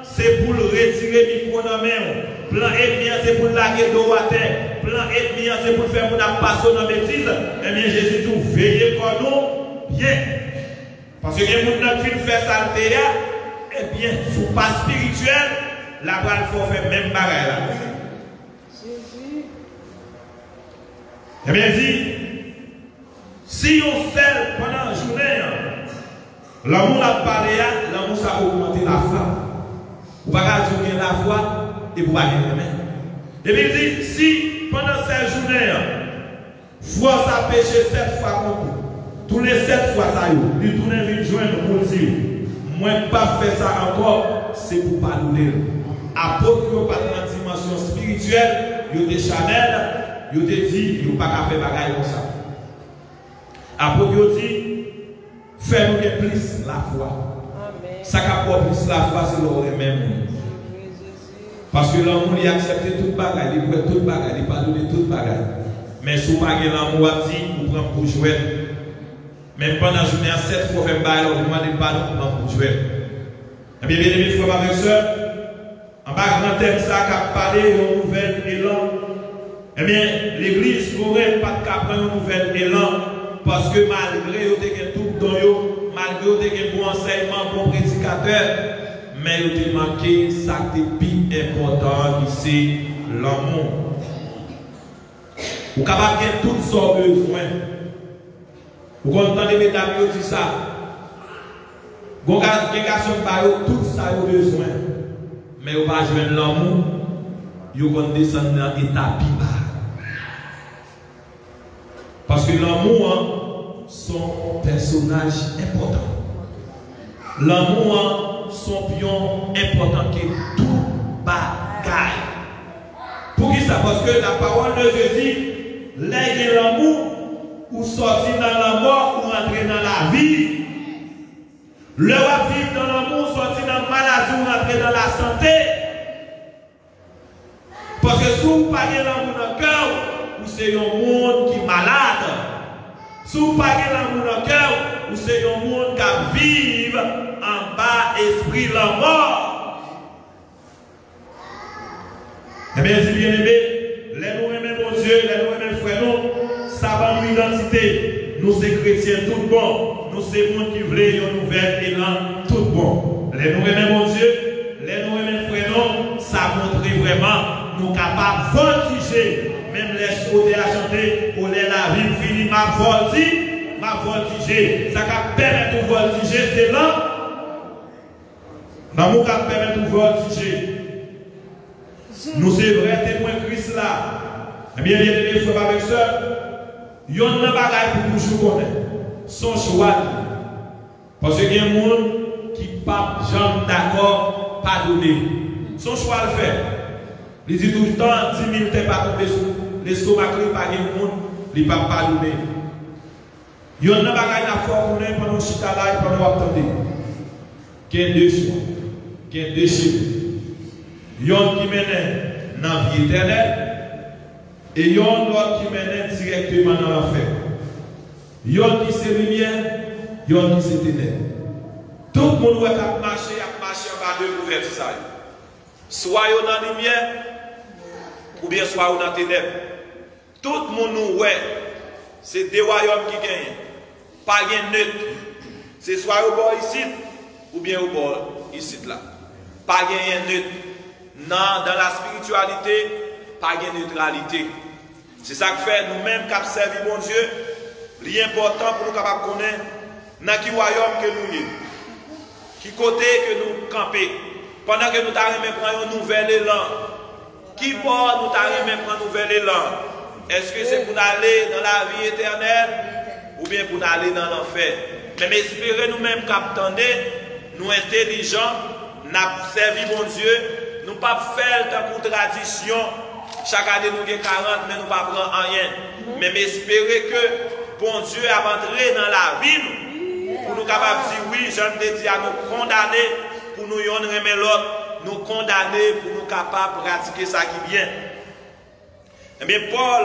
c'est pour retirer le micro dans la main. Plan ennemi, c'est pour laguer d'eau à terre. Plan ennemi, c'est pour faire mon passer dans la bêtise. Eh bien, Jésus dit, veillez pour nous bien. Parce que les gens qui font ça, eh bien, si vous pas spirituel, la balle faut faire même bagaille là. Eh bien, dit, si on fait pendant la journée, l'amour a parlé, l'amour ça a augmenté la foi. Vous ne pouvez pas dire la foi et vous ne pouvez pas dire. Et bien, il dit, si pendant cette journée, foi ça a péché 7 fois contre vous, tous les 7 fois ça y est, il tourne vite joindre pour dire, moi pas faire ça encore, c'est pour pas nous dire. Apôtre, vous pas dans la dimension spirituelle, vous êtes Chanel, vous êtes dit, vous pas faire bagaille comme ça. Apôtre, vous dit, fais-nous plus la foi. Ça qui apporte plus la foi, c'est le même. Parce que l'amour, il accepte toute bagaille, il prend toute bagaille, il pardonne toute bagaille. Mais si vous n'avez pas l'amour, vous prenez pour jouer. Même pendant la journée, 7 fois, vous demandez pardon pour jouer. Eh bien, bien aimé, frère avec soeur, en bas, grand thème, ça qui a parlé d'un nouvel élan. Eh bien, l'église n'aurait pas de cap un nouvel élan. Parce que malgré tout dans eux, malgré bon enseignement, bon prédicateur, mais il a manqué ça qui est plus important, c'est l'amour. Vous pouvez avoir toutes sortes de besoins. Vous entendez mesdames qui disent ça. Vous avez des garçons qui ont tout ça besoin. Mais vous n'avez pas joué l'amour, vous allez descendre dans l'état plus bas. Parce que l'amour, son personnage important. L'amour, son pion important qui est tout bagaille. Pour qui ça? Parce que la parole de Jésus, léguer l'amour, ou sortir dans la mort, ou entrer dans la vie. Le vivre dans l'amour, sortir dans la maladie, ou entrer dans la santé. Parce que si vous parlez l'amour dans le cœur, c'est un monde qui est malade. Si vous parlez l'amour dans le cœur, c'est un monde qui vit en bas esprit la mort. Eh bien, c'est bien aimé, les nous aimons mon Dieu, les nous aimons frères, ça va nous identité. Nous sommes chrétiens tout bon. Nous sommes monde qui veulent une nouvelle élan tout bon. Les nous aimons mon Dieu, les nous aimons frères, ça montre vraiment nous capables de voltiger. Même les choses à chanter, pour les la vie finie, ma voltiger. Ça qui permet de voltiger, c'est là. L'amour qui permet de voltiger. Nous c'est vrai témoin Christ là. Eh bien, bien aimé, frère avec ça, il y a un bagage pour toujours connaître. Son choix. Parce qu'il y a des gens qui ne sont pas d'accord, pardonner. Son choix le fait. Il dit tout le temps, 10 000 t'es pas tombé sur l'estomac, il n'y a pas de monde, il ne peut pas pardonner. Il y a un bagage à faire qu'on est pendant le chita là et pendant l'attendre. Il y a deux choix. Il y a deux chemins. Il y a un qui mène dans la vie éternelle et il y a un autre qui mène directement dans l'enfer. Il y a un qui c'est lumière, il y a un qui c'est ténèbres. Tout le monde a marché en bas de l'ouverture. Soit il y a dans la lumière, ou bien soit il y a dans la ténèbres. Tout le monde nous voit, c'est des royaumes qui gagnent. Pas de neutre. C'est soit au bord ici, ou bien au bord ici là. Pas gagner neutre. Non, dans la spiritualité, pas de neutralité. C'est ça que fait nous-mêmes qui servons bon Dieu. L'important pour nous capables de connaître dans quel royaume que nous sommes. Qui côté que nous campons. Pendant que nous t'arrêtons prendre un nouvel élan. Qui bord nous t'arrêtons prendre un nouvel élan. Est-ce que c'est pour aller dans la vie éternelle ou bien pour aller dans l'enfer? Mais espérez nous-mêmes qu'attendez, nous intelligents, nous servi bon Dieu, nous ne pas faire de tradition. Chaque année nous avons 40, mais nous ne pas prendre rien. Mais espérez que bon Dieu a entré dans la vie pour nous capables de dire oui, j'en ai dit à nous condamner pour nous y remettre l'autre, nous condamner pour nous capables de pratiquer ça qui est bien. Mais Paul,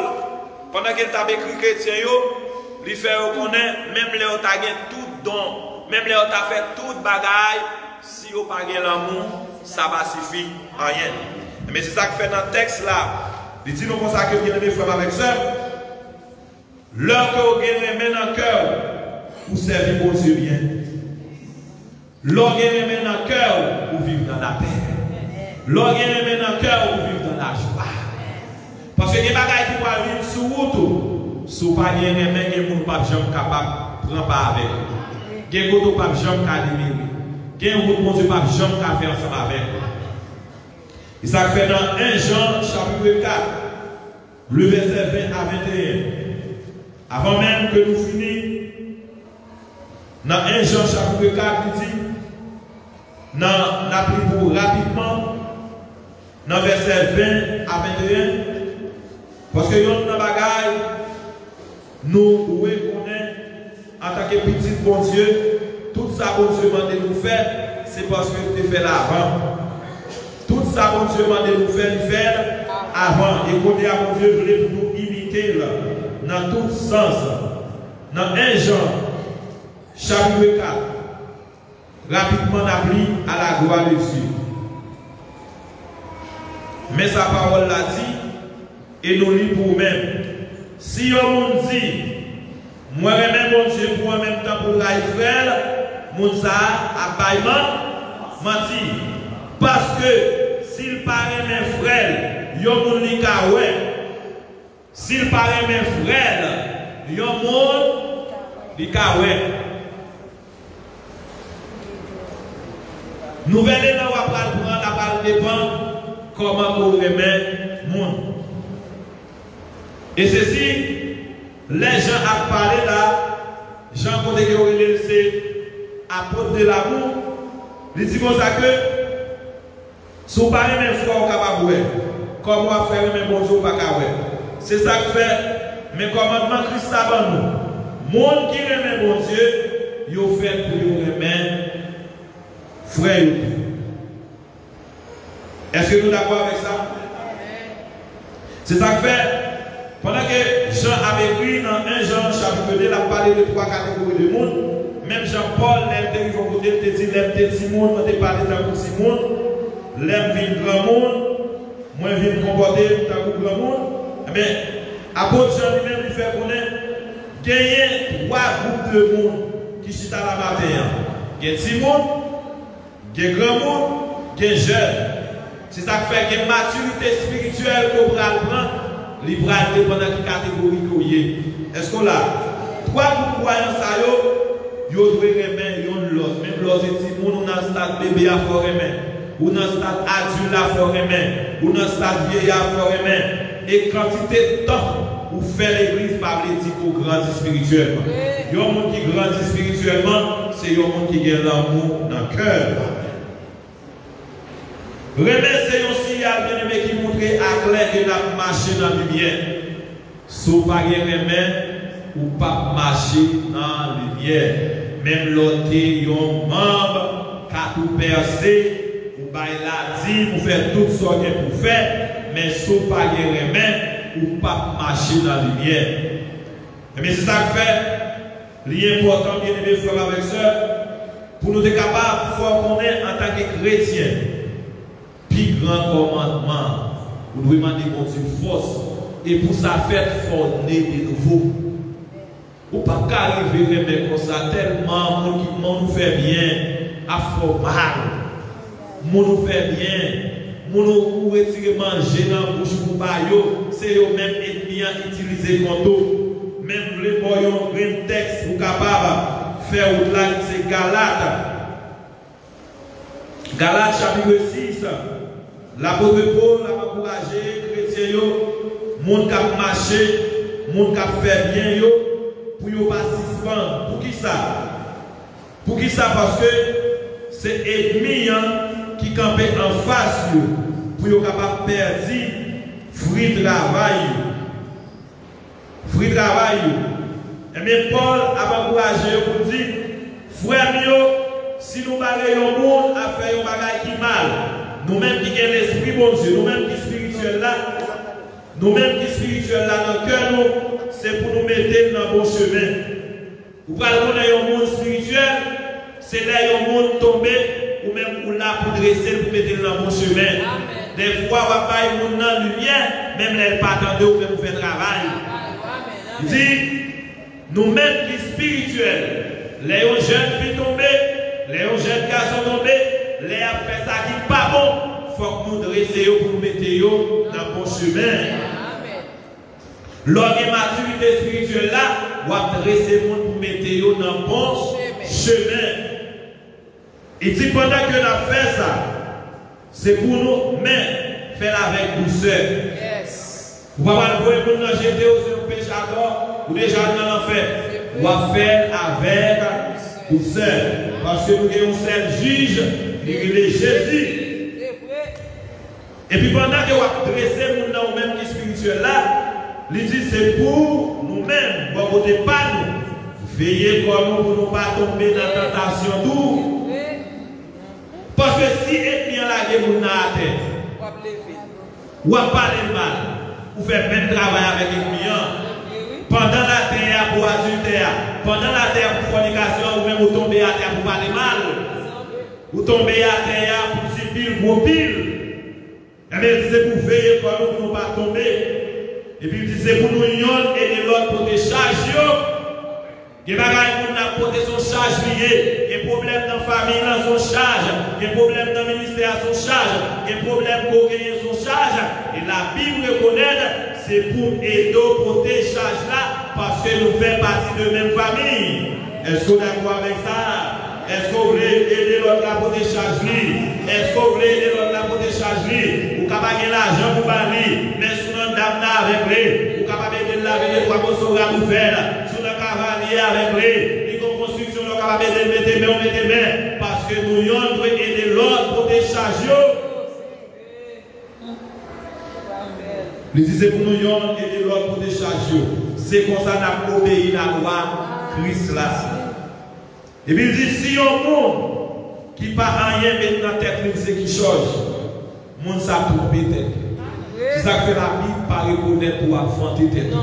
pendant qu'il t'a écrit chrétien, il fait reconnaître, même les autres ont tout don, même les autres ont fait toute bagaille, si vous n'avez pas l'amour, ça va suffire à rien. Mais c'est ça que fait dans le texte là. Il dit nous comme ça que bien aimé frère avec sœur. L'heure que vous avez dans le cœur, vous servez bon Dieu bien. L'heure que vous avez dans le cœur, vous vivez dans la paix. L'heure que vous avez dans le cœur, vous vivez dans la joie. Parce que les bagages qui vont vivre sur route, si vous n'avez pas de main, vous n'êtes pas capable de prendre part avec vous. Vous n'êtes pas capable de admirer. Vous n'êtes pas capable de faire ensemble avec vous. Et ça fait dans 1 Jean chapitre 4, le verset 20 à 21. Avant même que nous finissions, dans 1 Jean chapitre 4, il dit, dans la pour rapidement, dans verset 20 à 21, parce que nous avons bagaille, nous devons connaître en tant que petit bon Dieu, tout ça bon Dieu m'a nous faire, c'est parce que tu fait l'avant. Tout ça, bon Dieu m'a dit nous faire avant. Et qu'on dit à mon Dieu, voulait pour nous imiter là, dans tout sens. Dans 1 Jean, chapitre 4, rapidement on a pris à la gloire de Dieu. Mais sa parole l'a dit, et nous lit pour nous-mêmes. Si on dit, moi même mon Dieu pour en même temps pour l'Israël, mon ça a baillement menti. Parce que s'il paraît mes frères, yon moun li ka wè. S'il paraît mes frères, yon moun li ka wè. Nouvelle élan va prendre la balle dépend comment vous remet moun. Et ceci, les gens ont parlé là, Jean côté que vous c'est apôtre de l'amour, il dit comme ça que si vous parlez même frère au capable, comment faire même bonjour pas capable. C'est ça que fait, mais commandement Christ avant nous. Monde qui remet bon Dieu, il fait pour nous remettre frère. Est-ce que nous sommes d'accord avec ça? C'est ça que fait, pendant que Jean avait écrit dans 1 Jean chapitre 2, il a parlé de 3 catégories de monde. Même Jean-Paul, il a dit, il a petit monde, il a parlé d'un petit monde. L'aime vivre grand monde, moi vivre comporter dans le grand monde. Mais apôtre Jean lui-même lui fait connaître qu'il y a 3 groupes de monde qui sont à la matin. Il y a petit monde, il y a grand monde, il y a jeune. C'est ça qui fait que la maturité spirituelle qu'on prend, il prend dépendant de la catégorie qu'il y a. Est-ce qu'on a 3 groupes croyants, ça y est, ils doivent remettre l'autre. Même lorsque c'est monde, on a un stade bébé à faire remettre. Ou dans le stade adulte la forêt, ou dans le stade vieillard forêt, et quantité de temps pour faire l'église par l'éthique pour grandir spirituellement. Il y a un monde qui grandit spirituellement, c'est un monde qui a l'amour dans le cœur. Remerciez aussi à bien-aimé qui montre à clair que nous marché dans la lumière. Si vous n'avez pas de ou pas marcher dans la lumière. Même l'autre, il y a un membre qui a tout percé. La dit pour faire tout ce qu'il pour faire, mais si vous n'avez pas de remède, ou pas marcher dans la lumière. Mais c'est ça que fait, l'important, bien aimé frère avec sœur, pour nous être capables de faire connaître en tant que chrétien, puis grand commandement, vous devez demander mon Dieu force, et pour ça faire former de nouveau. ou pas qu'arriver mais comme ça tellement monde qui nous fait bien à fort mal nous fait bien nous retirer manger dans la bouche pour bayo c'est eux même ethnie utiliser contre même les boyons un texte pour capable faire au-delà c'est Galates chapitre 6 l'apôtre Paul a encouragé chrétiens yo monde qui marché monde qui fait bien yo pour yo pas suspendre pour qui ça parce que c'est ennemi qui campait en face yo pour yo capable perdre fruit travail et bien Paul a encouragé pour dire frère mio si nous balayons le monde à faire un bagage qui mal nous-mêmes qui avons l'esprit bon Dieu nous-mêmes qui spirituel là dans le cœur c'est pour nous mettre dans le bon chemin. Vous parlez d'un monde spirituel, c'est là un monde tombé, ou même pour là pour dresser, pour mettre dans le bon chemin. Amen. Des fois, on va pas y monde dans la lumière, même là, pas attendre ou même faire travail. Il dit, nous-mêmes qui spirituels, les jeunes filles tombées, les jeunes garçons tombés, les après ça qui n'est pas bon, il faut que nous dressions pour nous mettre dans le bon chemin. L'homme et maturité spirituelle là, on va dresser le monde pour mettre dans le bon chemin. Il dit pendant que nous avons fait ça, c'est pour nous, mais faire avec douceur. Yes. Vous ne pouvez pas voir les gens jeter au péchador ou déjà dans l'enfer. On va faire avec douceur. Parce que nous avons un seul juge, il est Jésus. Et puis pendant que vous dressez le monde même qui spirituel là, il dit c'est pour nous-mêmes, bon côté pas nous. Veillez comme nous pour ne pas tomber dans la tentation tout. Parce que si ennemi la guerre nous na terre, ou pas parler mal, ou faire même travail avec l'ennemi. Pendant la terre pour adultère, pendant la terre pour fornication, ou même vous tomber à terre pour parler mal. Vous tombez à terre pour si pile, gros pile. Et bien c'est pour veiller comme nous pour ne pas tomber. Et puis il c'est pour nous et de l'autre pour des charges. Il y a des pour son charge lié. Il y a des problèmes dans la famille, dans son charge. Il y a des problèmes dans le ministère, son charge. Il y a des problèmes pour gagner son charge. Et la Bible reconnaît, c'est pour aider pour tes charges là, parce que nous faisons partie de la même famille. Est-ce qu'on est d'accord avec ça? Est-ce que vous voulez aider l'autre là pour des charges? Est-ce que vous voulez aider l'autre là pour des charges? Vous pouvez gagner l'argent pour parler, mais si vous avez un avec lui, vous pouvez aider laver les trois morceaux à vous faire, sur le cavalier avec lui, les constructions, vous pouvez aider de mettre main, parce que nous devons aider l'autre pour des charges. Il dit c'est pour nous aider l'autre pour des charges. C'est comme ça qu'on a obéi la loi Christ là. Et puis il dit si un monde qui n'a rien mettre dans la tête, c'est qui change. Le monde ça trompe tête. C'est ça que fait la Bible, pas reconnaître pour inventer tête.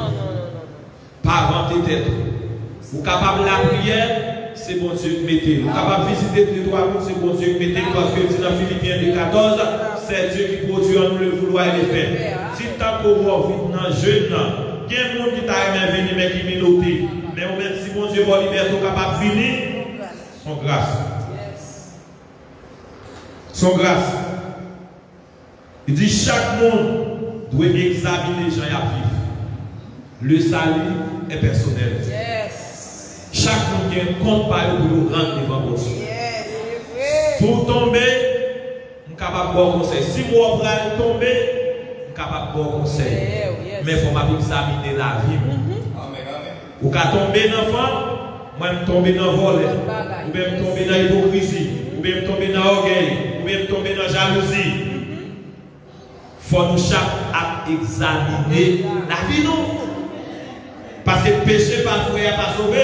Pas inventer tête. Vous êtes capable de la prière, c'est bon Dieu qui mettez. Vous êtes capable de visiter les trois mondes, c'est bon Dieu qui mettez. Parce que dans Philippiens 14, c'est Dieu qui produit en nous le vouloir et le faire. Si tant qu'on va vivre dans le jeune, il y a des gens qui t'a venir mais qui minorité. Mais même si bon Dieu va libérer, vous êtes capable de venir, son grâce. Son grâce. Il dit chaque monde doit examiner les gens à vivre. Le salut est personnel. Yes. Chaque monde qui a un compte par eux pour nous rendre devant Dieu. Yes. Pour tomber, nous sommes capables de bon conseil. Si moi je tomber, nous sommes capables de bon conseil. Yes. Mais il faut examiner la vie. Ou quand tomber dans le fond, moi je tomber dans le vol, ou bien tomber dans l'hypocrisie, ou bien tomber dans l'orgueil, ou bien tomber dans la jalousie. Il faut nous chaque examiner la vie nous. Parce que péché par frère pas sauvé,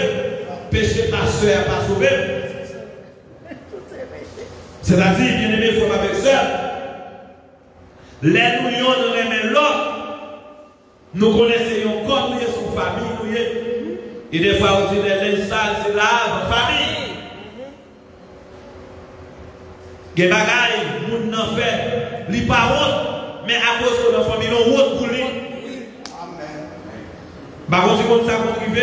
péché par soeur pas sauvé. C'est-à-dire, bien aimé, il faut avec ça. Les nous nous remet l'autre. Nous connaissons comme nous son famille, nous et des fois on dit les sales, c'est la famille. Des bagailles, nous n'en fait, li pas honte, mais à cause que la famille non honte pour lui. Par contre, c'est comme ça qu'on arrive.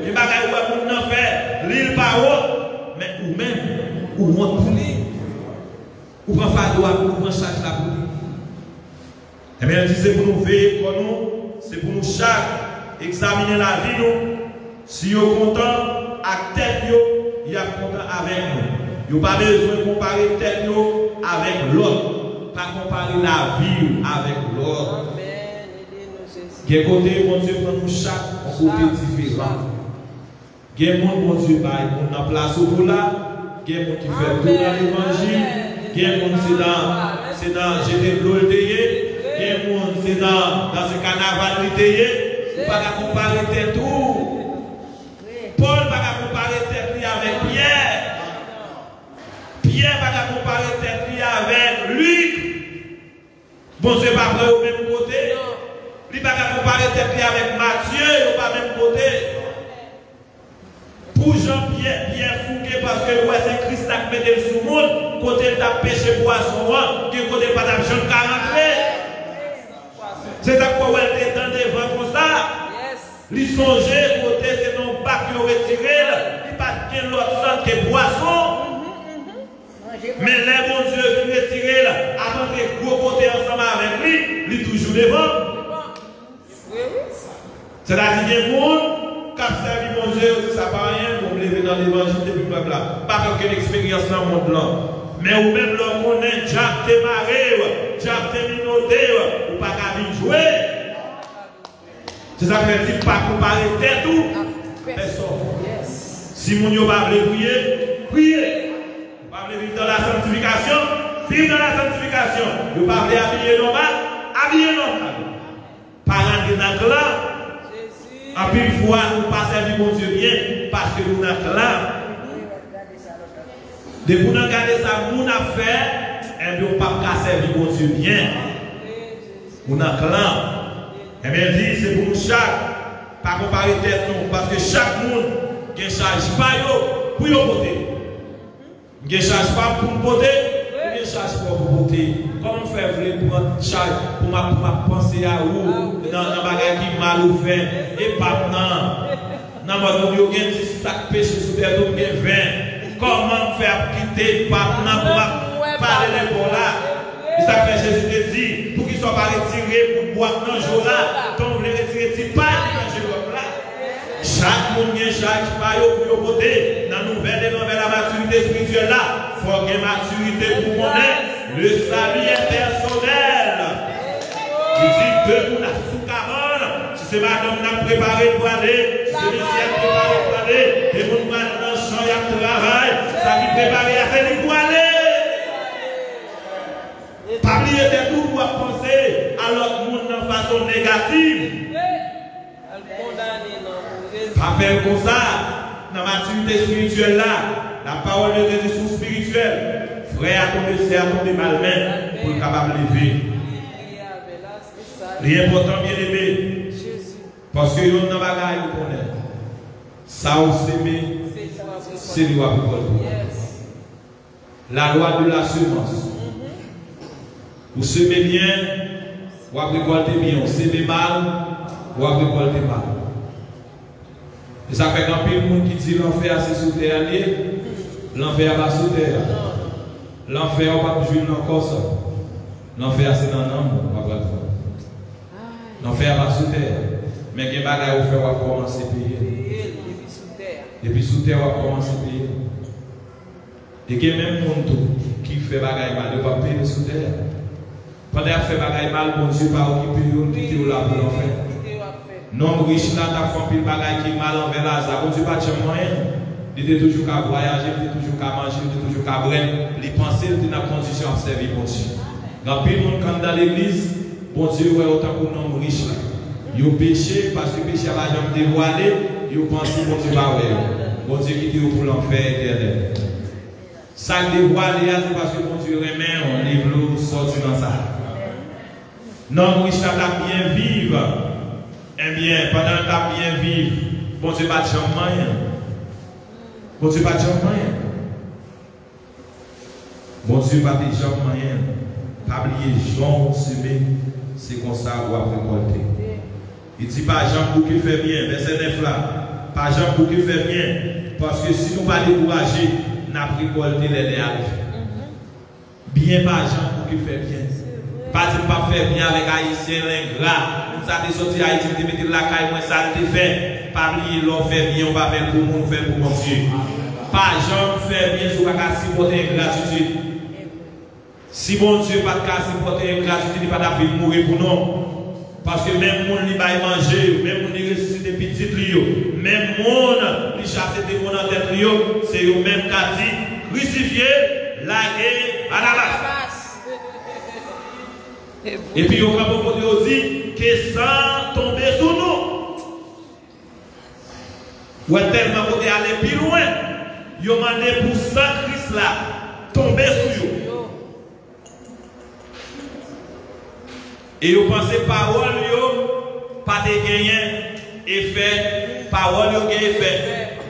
Les bagages où on a fait, l'île par haut, mais ou même, ou monte pour lui. Ou prend fardeau, ou prend charge là pour lui. Et bien, elle dit, c'est pour nous veiller pour nous, c'est pour nous chaque examiner la vie, nous. Si vous êtes content, à tête, vous êtes content avec nous. Vous n'avez pas besoin de comparer tête avec l'autre. Pas comparer la vie avec l'autre. Quel côté, mon Dieu, prend nous chaque côté différent. Il y a des gens, mon Dieu, qui ont place pour là. Il y a des gens qui font tout dans l'évangile. Il y a des gens c'est dans j'étais blondé. Il y a des gens c'est dans ce carnaval. Il ne faut pas comparer tête tout. Paul ne va pas comparer tête avec Pierre. Pierre ne va pas comparer tête avec Luc. Bon, c'est pas vrai au même côté. Il ne va pas comparer tête avec Matthieu, au même côté. Pour Jean-Pierre, Pierre Fouquet, parce que ouais, c'est Christ qui met le sous le monde, côté il a pêché poisson, qui côté pas d'argent qui a rentré. C'est ça pourquoi elle était dans des vents comme ça. Il songeait, côté c'est non pas qui aurait retiré, il n'y a pas de l'autre sang que poisson. Mais les bons Dieu vient retirer, avant que gros côté ensemble avec lui, il est toujours devant. C'est-à-dire qu'il y a des gens qui ont servi mon Dieu, ça ne pas rien, pour me lever dans l'évangile depuis le peuple là. Pas faire aucune expérience dans le monde là. Mais ou même là, on est déjà démarré, déjà terminé, ou pas qu'à venir jouer. C'est ça que je dis, pas comparer tête ou personne. Si mon Dieu va prier, priez. Vous parlez vivre dans la sanctification, vivre dans la sanctification. Vous parlez habiller normal, habiller normal. Pas rentrer dans le clan. En plus, une fois, nous ne pas servir mon Dieu bien parce que nous n'avons clan. Depuis que nous avons gardé ça, nous avons fait, et nous ne pas servir mon Dieu bien. Nous avons clan. Et bien, dit, c'est pour nous chaque, pas comparer tête nous, parce que chaque monde qui ne charge pas pour y voter. Qui ne charge pas pour voter, qui ne charge pas pour voter. Comment faire pour charge, pour ma penser à où, dans un bagage qui mal ou fait, et pas non. Dans votre monde, il y a un petit sac péché sous terre, donc bien 20. Comment faire quitter pas non pour parler de bon là? Et ça fait Jésus te dit, pour qu'il ne soit pas retiré pour boire dans le jour là, donc vous les retirez, c'est pas dans le jour là. Chaque monde vient, chaque paille pour voter, dans la nouvelle et dans la maturité spirituelle là, il faut qu'il y ait maturité pour connaître le salut est personnel. Il dit que nous la sous-cabane, si c'est madame qui a préparé pour aller, si c'est le ciel préparé pour aller, et mon madame dans le champ, il y a un travail, ça qui préparé à faire pour aller. Pas oublier de tout pour penser à l'autre monde de façon négative. Pas faire comme ça, dans la maturité spirituelle là, la parole de Dieu est sous spirituelle. Frère, à tomber malmain pour le capable de lever. L'important bien aimé, parce que nous avons des bagages pour connaître. Ça on s'aime, c'est lui qui a la loi de la semence. Vous semez bien, vous récoltez bien. Vous semez mal, vous récoltez mal. Et ça fait qu'un peu de monde qui dit l'enfer c'est sous terre, l'enfer va sous terre. L'enfer on va jouer encore ça. L'enfer c'est dans l'âme, l'enfer va sous terre. Mais il y a des bagages où on va commencer à payer. Depuis sous terre, on va commencer à payer. Et il y a même monde qui fait bagages mal, il ne va pas payer sous terre. Pendant qu'il fait bagaille mal, bon Dieu pas occupé, il quitte là pour l'enfer. Non riche là, t'as fait un bagaille qui est mal envers là, bon Dieu pas de moyen. Il était toujours qu'à voyager, il était toujours qu'à manger, il était toujours qu'à boire. Il pensait qu'il était dans la condition de servir bon Dieu. Quand le monde quand dans l'église, bon Dieu ouais autant que non riche là. Il péché parce que le péché va jamais dévoilé, il pense que bon Dieu pas ouais. Bon Dieu qui dit pour l'enfer éternel. Ça dévoilé c'est parce que bon Dieu remet on livre sorti dans ça. Non, riche là bien vivre. Eh bien, pendant que tu bien vivre, bon Dieu pas de moyen. Bon Dieu pas de moyen. Bon Dieu pas de moyen. Pas oublier Jean semé, c'est comme ça qu'on va récolter. Il dit pas Jean pour qui fait bien, verset 9 là. pas gens pour qui fait bien. Parce que si nous ne pas décourager, nous n'avons récolté les arrivés. Bien pas gens pour qui fait bien. Pas de pas faire bien avec Haïtien, l'ingrat. Nous avons sorti Haïti, nous mettons la caille, moi ça te fait. Pas oublier l'on fait bien, on va faire pour nous, on fait pour mon Dieu. Pas gens faire bien, on va supporter ingratitude. Si mon Dieu pas de supporter ingratitude, il ne va pas mourir pour nous. Parce que même monde qui va manger, même monde qui ressuscite des petites lieux, même monde qui chasse des gens en tête, c'est eux même qui a dit crucifié, lagué, Barabas. Et puis, on va dire que sans tomber sous nous, ou tellement pour aller plus loin, ils ont demandé pour ça Christ là, tomber sous nous. Et vous pensez parole yo pas de gagner effet, parole yo gagne effet.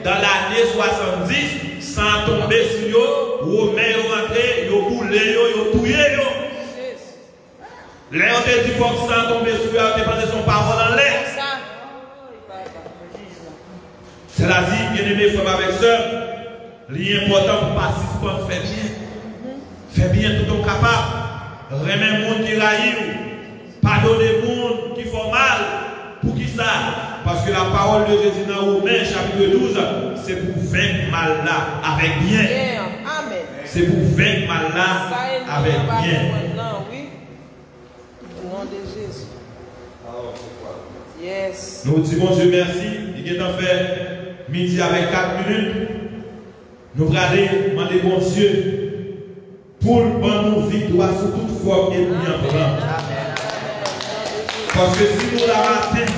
Dans l'année 70, sans tomber sur yo, Romain yo rentré, yo boulé yo touye yo. Là on te dit faut que sans tomber sur yo, te passer son parole en l'air. C'est-à-dire, bien aimé frère avec sœur, l'important pour participer faire bien. Faire bien tout ton capable. Remet monde qui raille. Pardonnez les gens qui font mal. Pour qui ça? Parce que la parole de Jésus dans Romains chapitre 12, c'est pour vaincre mal là avec bien. Amen. C'est pour vaincre mal là avec bien. Oui. Au nom de Jésus. Yes. Nous disons Dieu merci. Il est en fait midi avec 4 minutes. Nous allons demander bon Dieu pour nous victoire sur toute forme et bien prendre. Parce que si nous la ratons,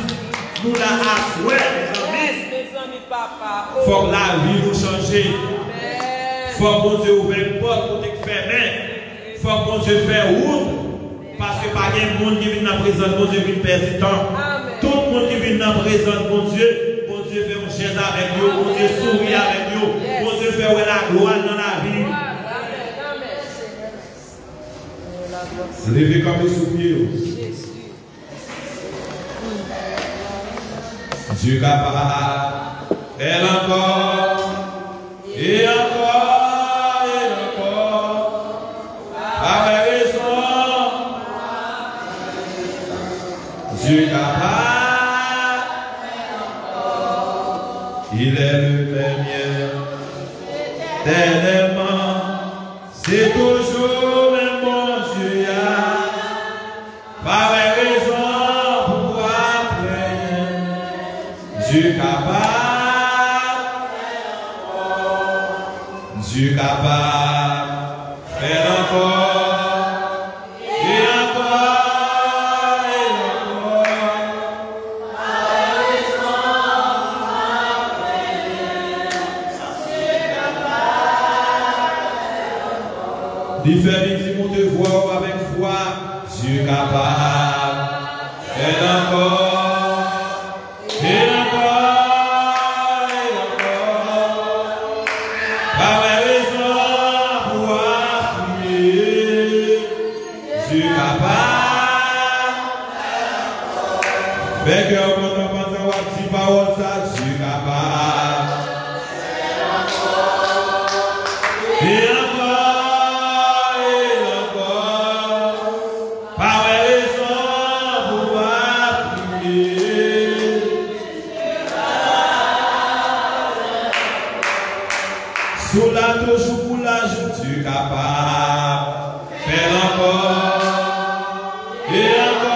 nous la assouons, mes amis, papa. Il faut que la vie nous change. Il faut que mon Dieu ouvre une porte pour te fermer. Il faut que mon Dieu fasse route. Parce que pas de monde qui vient dans la présence de mon Dieu vient perdre du temps. Tout le monde qui vient dans la présence de mon Dieu fait une chaise avec nous, mon Dieu sourit avec nous, mon Dieu fait la gloire dans la vie. Levez comme les soupirs. Dieu capable, elle encore, et encore, et encore, avec raison. Dieu capable, il est le premier, éternellement, c'est toujours le bon Dieu. Par raison. Dieu capable, Dieu capable, faire encore, et encore, et encore. Différents mon devoir avec foi, Dieu capable, faire encore. Fait que quand on pense à voir si parole ça, je suis capable. Et encore, par raison pouvoir prier. Sous la toujours pour la je suis capable. Faire encore. Et encore.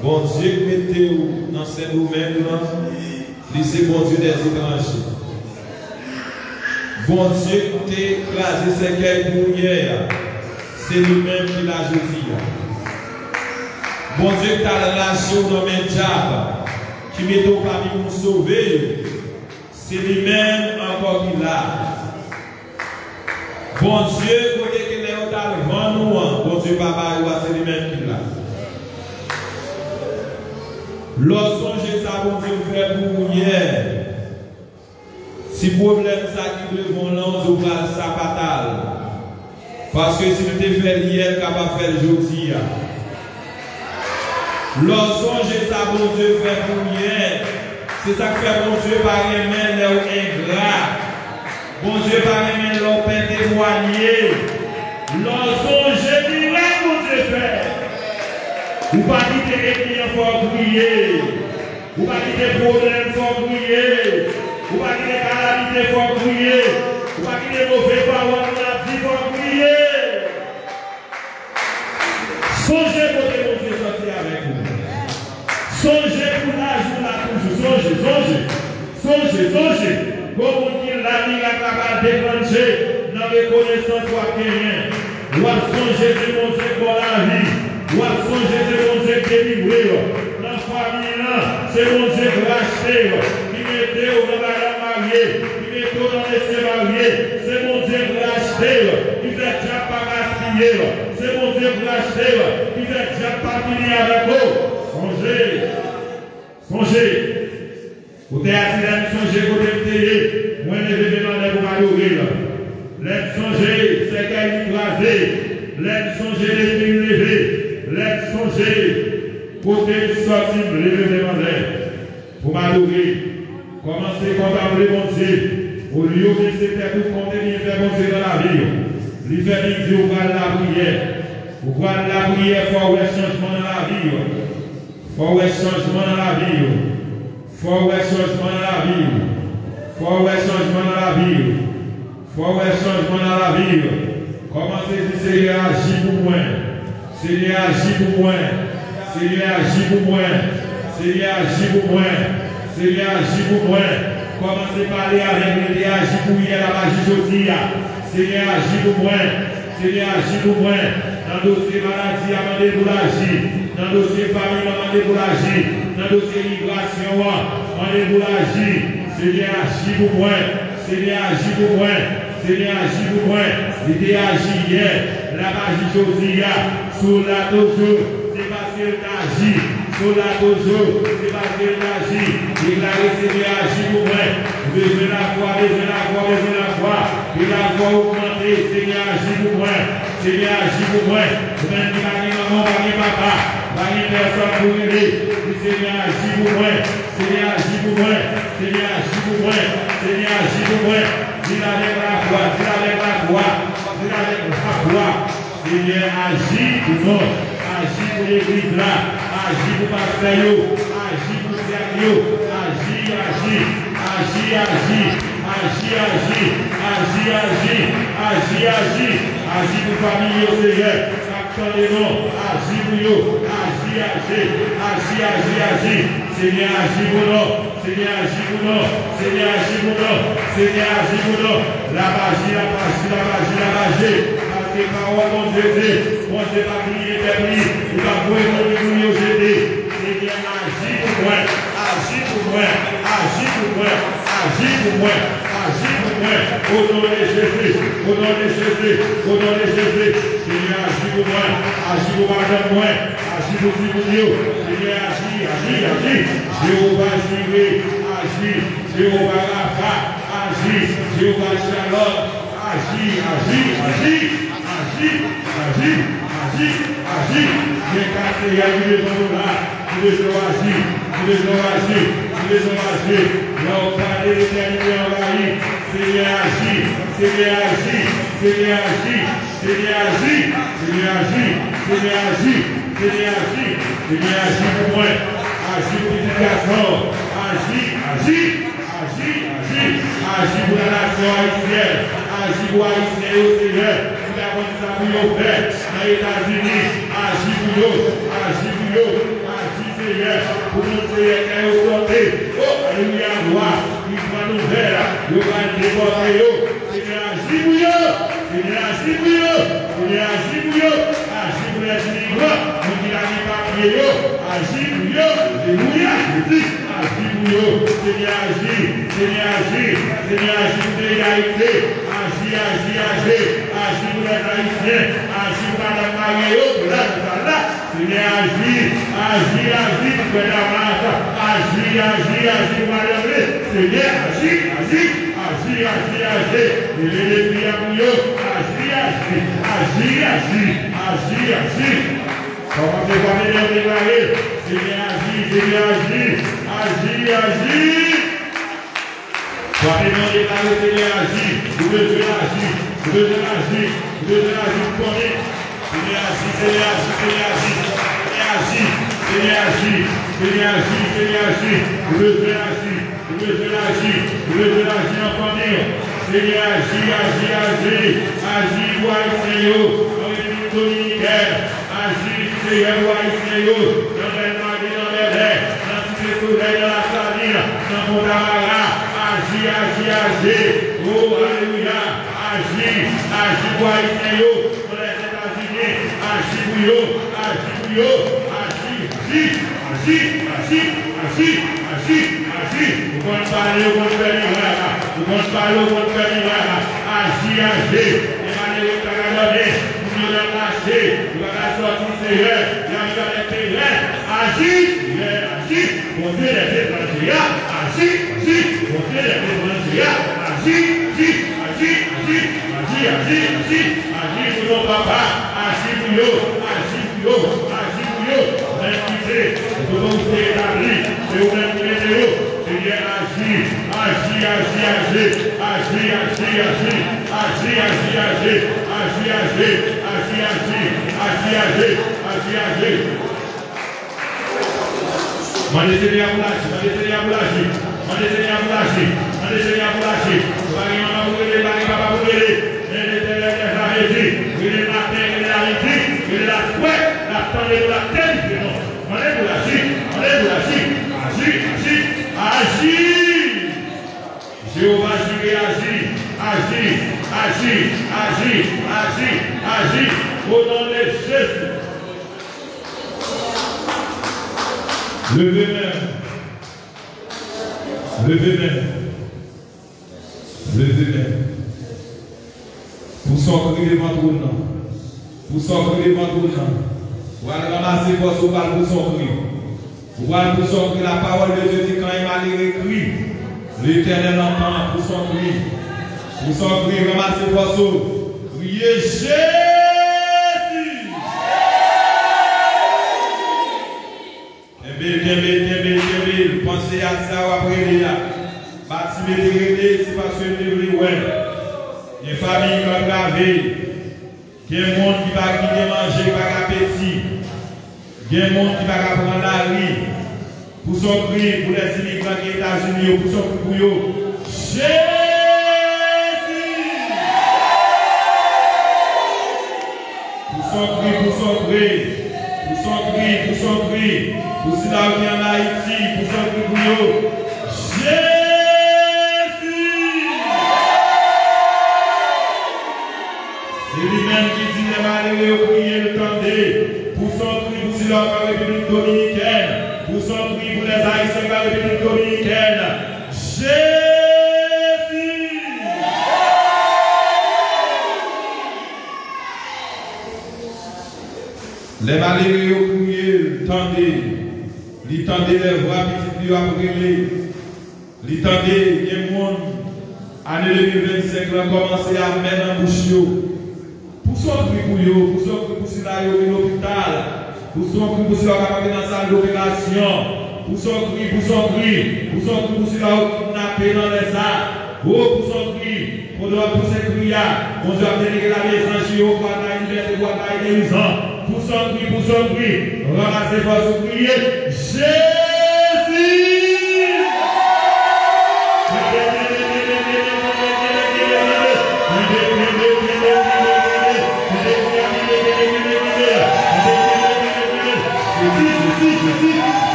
Bon Dieu qui mettait dans ces domaines, c'est bon Dieu des étrangers. Bon Dieu qui t'a écrasé ses cailles pour hier, c'est lui-même qui l'a choisi. Bon Dieu qui t'a lâché dans mes diables, qui met au parmi pour sauver, c'est lui-même encore qui l'a. Bon Dieu, pour que les gens devant nous, bon Dieu, papa, c'est lui-même qui l'a. Lorsqu'on j'ai ça, bon Dieu, fait pour hier. Si problème ça qui devant l'ange, ou pas ça fatal. Parce que si nous t'es fait hier, capable de faire aujourd'hui. Lorsqu'on j'ai ça, bon Dieu, fait pour hier. C'est ça que fait bon Dieu par aimer les ingrats. Bon Dieu par aimer les peine témoigner. Lorsqu'on j'ai dit, bon Dieu fait. Ou pas quitter les clients pour prier. Ou pas quitter les problèmes pour prier. Ou pas quitter les calamités pour prier. Ou pas quitter les mauvais paroles pour prier. Songez pour que mon Dieu sortir avec vous. Songez pour l'âge là toujours. Songez. Comme on dit, la vie a capable de déclencher dans les connaissances pour rien. Ou à songer de mon Dieu pour la vie. Ou à songer de mon Dieu délivrer. Dans la famille, c'est mon Dieu racheter. Qui mettait au dans la mariée. Qui mettait dans les mariés. C'est mon Dieu racheter. Qui fait déjà pas gaspiller. C'est mon Dieu racheter. Qui fait déjà pas finir avec vous. Songez. Vous êtes assis là, songez, vous êtes payé. Moi, je vais demander pour m'adorer. L'aide songer, c'est qu'elle est écrasée. L'aide songer, les filles levées. L'aide songer, côté du sorti, je vais demander pour m'adorer. Commencez à contempler mon Dieu. Au lieu de c'était tout compter, il fait mon Dieu dans la vie. Il fait dire, vous voyez la prière. Vous voyez la prière, il faut un changement dans la vie. Il faut un changement dans la vie. Faut un changement dans la vie. Faut un changement dans la vie. Faut un changement dans la vie. Commencez à Seigneur agir pour moi. Seigneur agir pour moi. Seigneur agir pour moi. Seigneur agir pour moi. Seigneur agir pour moi. Commencez à parler avec lui. Agir pour hier la magie aujourd'hui. Seigneur agir pour moi. Seigneur agir pour moi. Dans le dossier maladie, demandez pour l'agir. Dans le dossier famille, demandez pour l'agir. Dans le dossier migration, demandez pour l'agir. Seigneur agir pour moi. Seigneur agir pour moi. Seigneur agir pour moi. Il était agi hier. La magie aujourd'hui, sur la toujours. C'est parce qu'il agit. Sur la toujours. C'est parce qu'il agit. Déclarez Seigneur agir pour moi. Besoin de la foi, besoin de la foi, besoin de la foi. Et la foi augmentée. Seigneur agir pour moi. Seigneur agir pour moi. Vous n'avez pas de maman, pas de papa. Pas de personne pour aider. Seigneur agir pour moi. Seigneur agir pour moi. Seigneur agir pour moi. Seigneur agir pour moi. Dis avec la foi. Dis avec la foi. Dis avec la foi. Seigneur agir pour nous. Agir pour l'église là. Agir pour pasteur. Agir pour Sergio. Agir. Agir pour famille au Seigneur. Attendez-nous. Agir pour nous. Agir. Seigneur agir pour nous. Seigneur agir pour nous. Seigneur agir pour nous. Seigneur agir pour nous. La magie. Parce que parole mon Dieu dit. Mon Dieu va prier vers lui. Il va pouvoir nous jeter. Seigneur agir pour moi. Agir pour moi. Agir pour moi. Agir pour moi. Agis pour moi, au nom de Jésus, au nom de Jésus, au nom de Jésus. Seigneur, agis pour moi, agis pour madame moi, agis pour Dieu. Seigneur, agis. Jéhovah Jireh, agis. Jéhovah Rapha, agis. Jéhovah Shalom, agis. J'ai cassé, il y a eu des gens là, tu les agir. Non, pas de l'éternité envahie. Seigneur agis. Seigneur agis pour moi. Agis pour l'éducation. Agis pour la nation haïtienne. Agis pour Haïtien au Seigneur. Pour la bonne famille au fait. Dans les États-Unis. Agis pour eux. Agis Seigneur. pour nous Seigneur, qui est sorti. Oh, alléluia, gloire. Il va nous faire, il va déborder. Seigneur, agis pour eux. Seigneur, agis pour eux. Seigneur, agis pour eux. Agis pour les immigrants. Nous qui n'avons pas prié. Agis pour eux. Alléluia, Jésus. Agis pour eux. Seigneur, agis. Seigneur, agis. Seigneur, agis pour l'égalité. Agis, agis, agis. Agis pour les Haïtiens. Agis pour la Marie. Seigneur, agis. Agis, agis pour la masse. Agis, agis, agis pour la masse. Seigneur, agis, agis. Agis, agis, agis. Il est les filles à bouillot. Agis, agis. Agis, agis. Agis, agis. Comment c'est qu'on est déclaré? Seigneur, agis, Seigneur, agis. Agis, agis. Soyez déclaré, Seigneur, agis. Vous devez agir. Vous devez agir. Vous devez agir pour nous. Seigneur, agis, Seigneur, agis, Seigneur, agis. Seigneur, agis. Seigneur, agis, Seigneur, agis. Vous devez agir. Vous devez agir. Vous devez agir en famille. Seigneur, agis, agis, agis. Agis, roi Seigneur. Dans les villes dominicaines. Agis, Seigneur, roi Seigneur. Dans les maris, dans les lèvres. Dans tous les soleils, dans la saline. Dans mon amara. Agis, agis, agis. Oh, alléluia. Agis, agis, roi Seigneur. Dans les États-Unis. Agis, bouillot. Agis, bouillot. Agis, agis, agis, agis, agis, agis, agis. Vous pouvez parler, vous pouvez faire l'hiver. Vous pouvez parler, vous pouvez faire l'hiver. Agis, agis. Emmanuel, vous pouvez donner. Vous pouvez lâcher. Vous pouvez sortir, Seigneur. Vous pouvez faire agis, agis. Mon Dieu, les étrangers. Agis, agis. Mon Dieu, les étrangers. Agis, agis, agis, agis, agis, agis, agis. Agis pour nos papas. Agis pour nous. Agis pour nous. Agis pour nous. Nous devons vous établir. C'est vous-même qui êtes nous. Seigneur, agis, agis, agis, agis, agis, agis, agis, agis, agis, agis, agis, agis, agis, agis, agis, agis, agis. Mandez Seigneur pour lâcher, mandez Seigneur pour lâcher, mandez Seigneur pour lâcher, mandez Seigneur pour lâcher. Marie, maman, vous voulez, Marie, papa, vous voulez. Et les ténèbres, les arrêtés, il est la terre, il est la régie, il est la souhait, la tendez de la terre, non. Mandez pour lâcher, mandez pour lâcher. Agis, agis, agis. Jéhovah, agis, agis, agis, agis, agis, agis, agis. Au nom de Jésus. Levez-moi. Levez-moi. Levez-moi. Pour s'encrire devant tout le monde. Pour s'encrire devant tout le monde. Vous allez ramasser votre balle pour s'encrire. Vous allez pour s'encrire la parole de Dieu dit quand il m'a écrit. L'Éternel entend pour s'encrire. Pour s'encrire, ramasser votre criez Jésus. Pensez à ça après là. Bâtiment dégradé, c'est parce que nous ouais. Il y a une famille qui va graver. Il y a un monde qui va manger par appétit. Il y a un monde qui va prendre la rue. Pour son cri, pour les immigrants des États-Unis, pour son cri pour eux. Jésus! Pour son cri, pour son cri. Pour son cri, pour son cri. Pour ceux qui en Haïti, pour son cri pour eux. Jésus! C'est lui-même qui dit les malheureux prier le temps pour son cri pour ceux qui en République dominicaine. Pour son cri pour les Haïtiens de la République dominicaine. Jésus! Les malheureux prier, tendez. Ils tendez les voix petites lui après les. Ils tendez, il y a un monde. Année 2025, on a commencé à mettre en bouche. Pour son cri pour eux, pour son cri pour ceux qui sont à l'hôpital. Pour son cri, pour ceux qui sont dans la salle d'opération. Pour son cri, pour son cri. Pour son cri, pour ceux qui sont kidnappés dans les arts. Oh, pour son cri. Pour ces cris-là. On doit déléguer la naissance au roi de la liberté, au roi de la guérison. Pour son cri, pour son cri. Ramassez votre crier. Jésus! Jésus,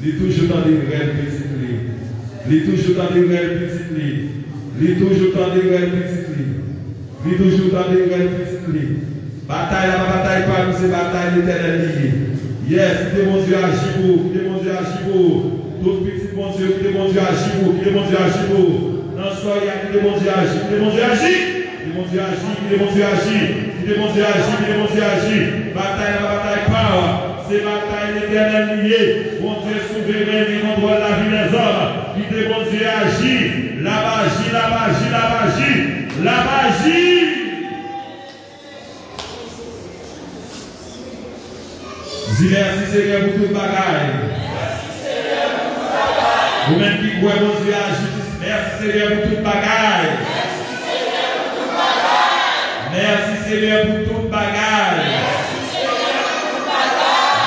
Il toujours dans des réels petites lits. Il toujours dans des réels petites lits. Il toujours dans des réels petites lits. Il toujours dans des réels petites lits. Bataille, la bataille pas nous, c'est bataille l'éternel lié. Yes, qui est mon Dieu agit pour, qui est mon Dieu agit pour. Tout petit mon Dieu, qui est mon Dieu agit pour, qui est mon Dieu agit pour. Dans ce soir, il y a qui est mon Dieu agit, qui est mon Dieu agit. Qui est mon Dieu agit, qui est mon Dieu agit. Qui est mon Dieu agit, qui est mon Dieu agit. Bataille, la bataille pas. C'est bataille l'éternel lié. Mon Dieu souverain, il contrôle la vie des hommes. Qui est mon Dieu agit. La magie, la magie, la magie. La magie. Dis merci Seigneur pour toute bagaille. Vous-même qui croyez mon Dieu agit. Merci Seigneur pour toute bagaille. Merci Seigneur pour toute bagaille.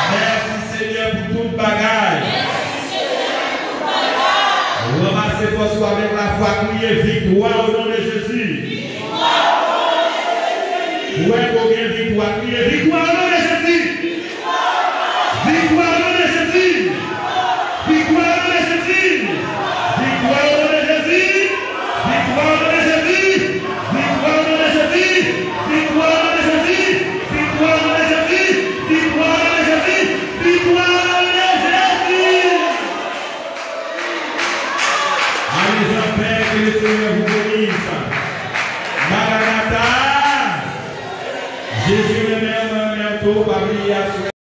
Merci Seigneur pour toute bagaille. Ramassez force avec la foi, criez victoire au nom de Jésus. Où est vos victoire? Criez victoire au nom de Jésus. Victoire au nom de Jésus. Victoire au nom de Jésus. Victoire au nom de Jésus. Victoire au nom de Jésus. Victoire au nom de Jésus. Victoire au nom de Jésus. Victoire au nom de Jésus. Victoire au nom de Jésus. Victoire au nom de Jésus. Allez en paix, que le Seigneur vous bénisse. Maranatha. Jésus le même, bientôt, Maria.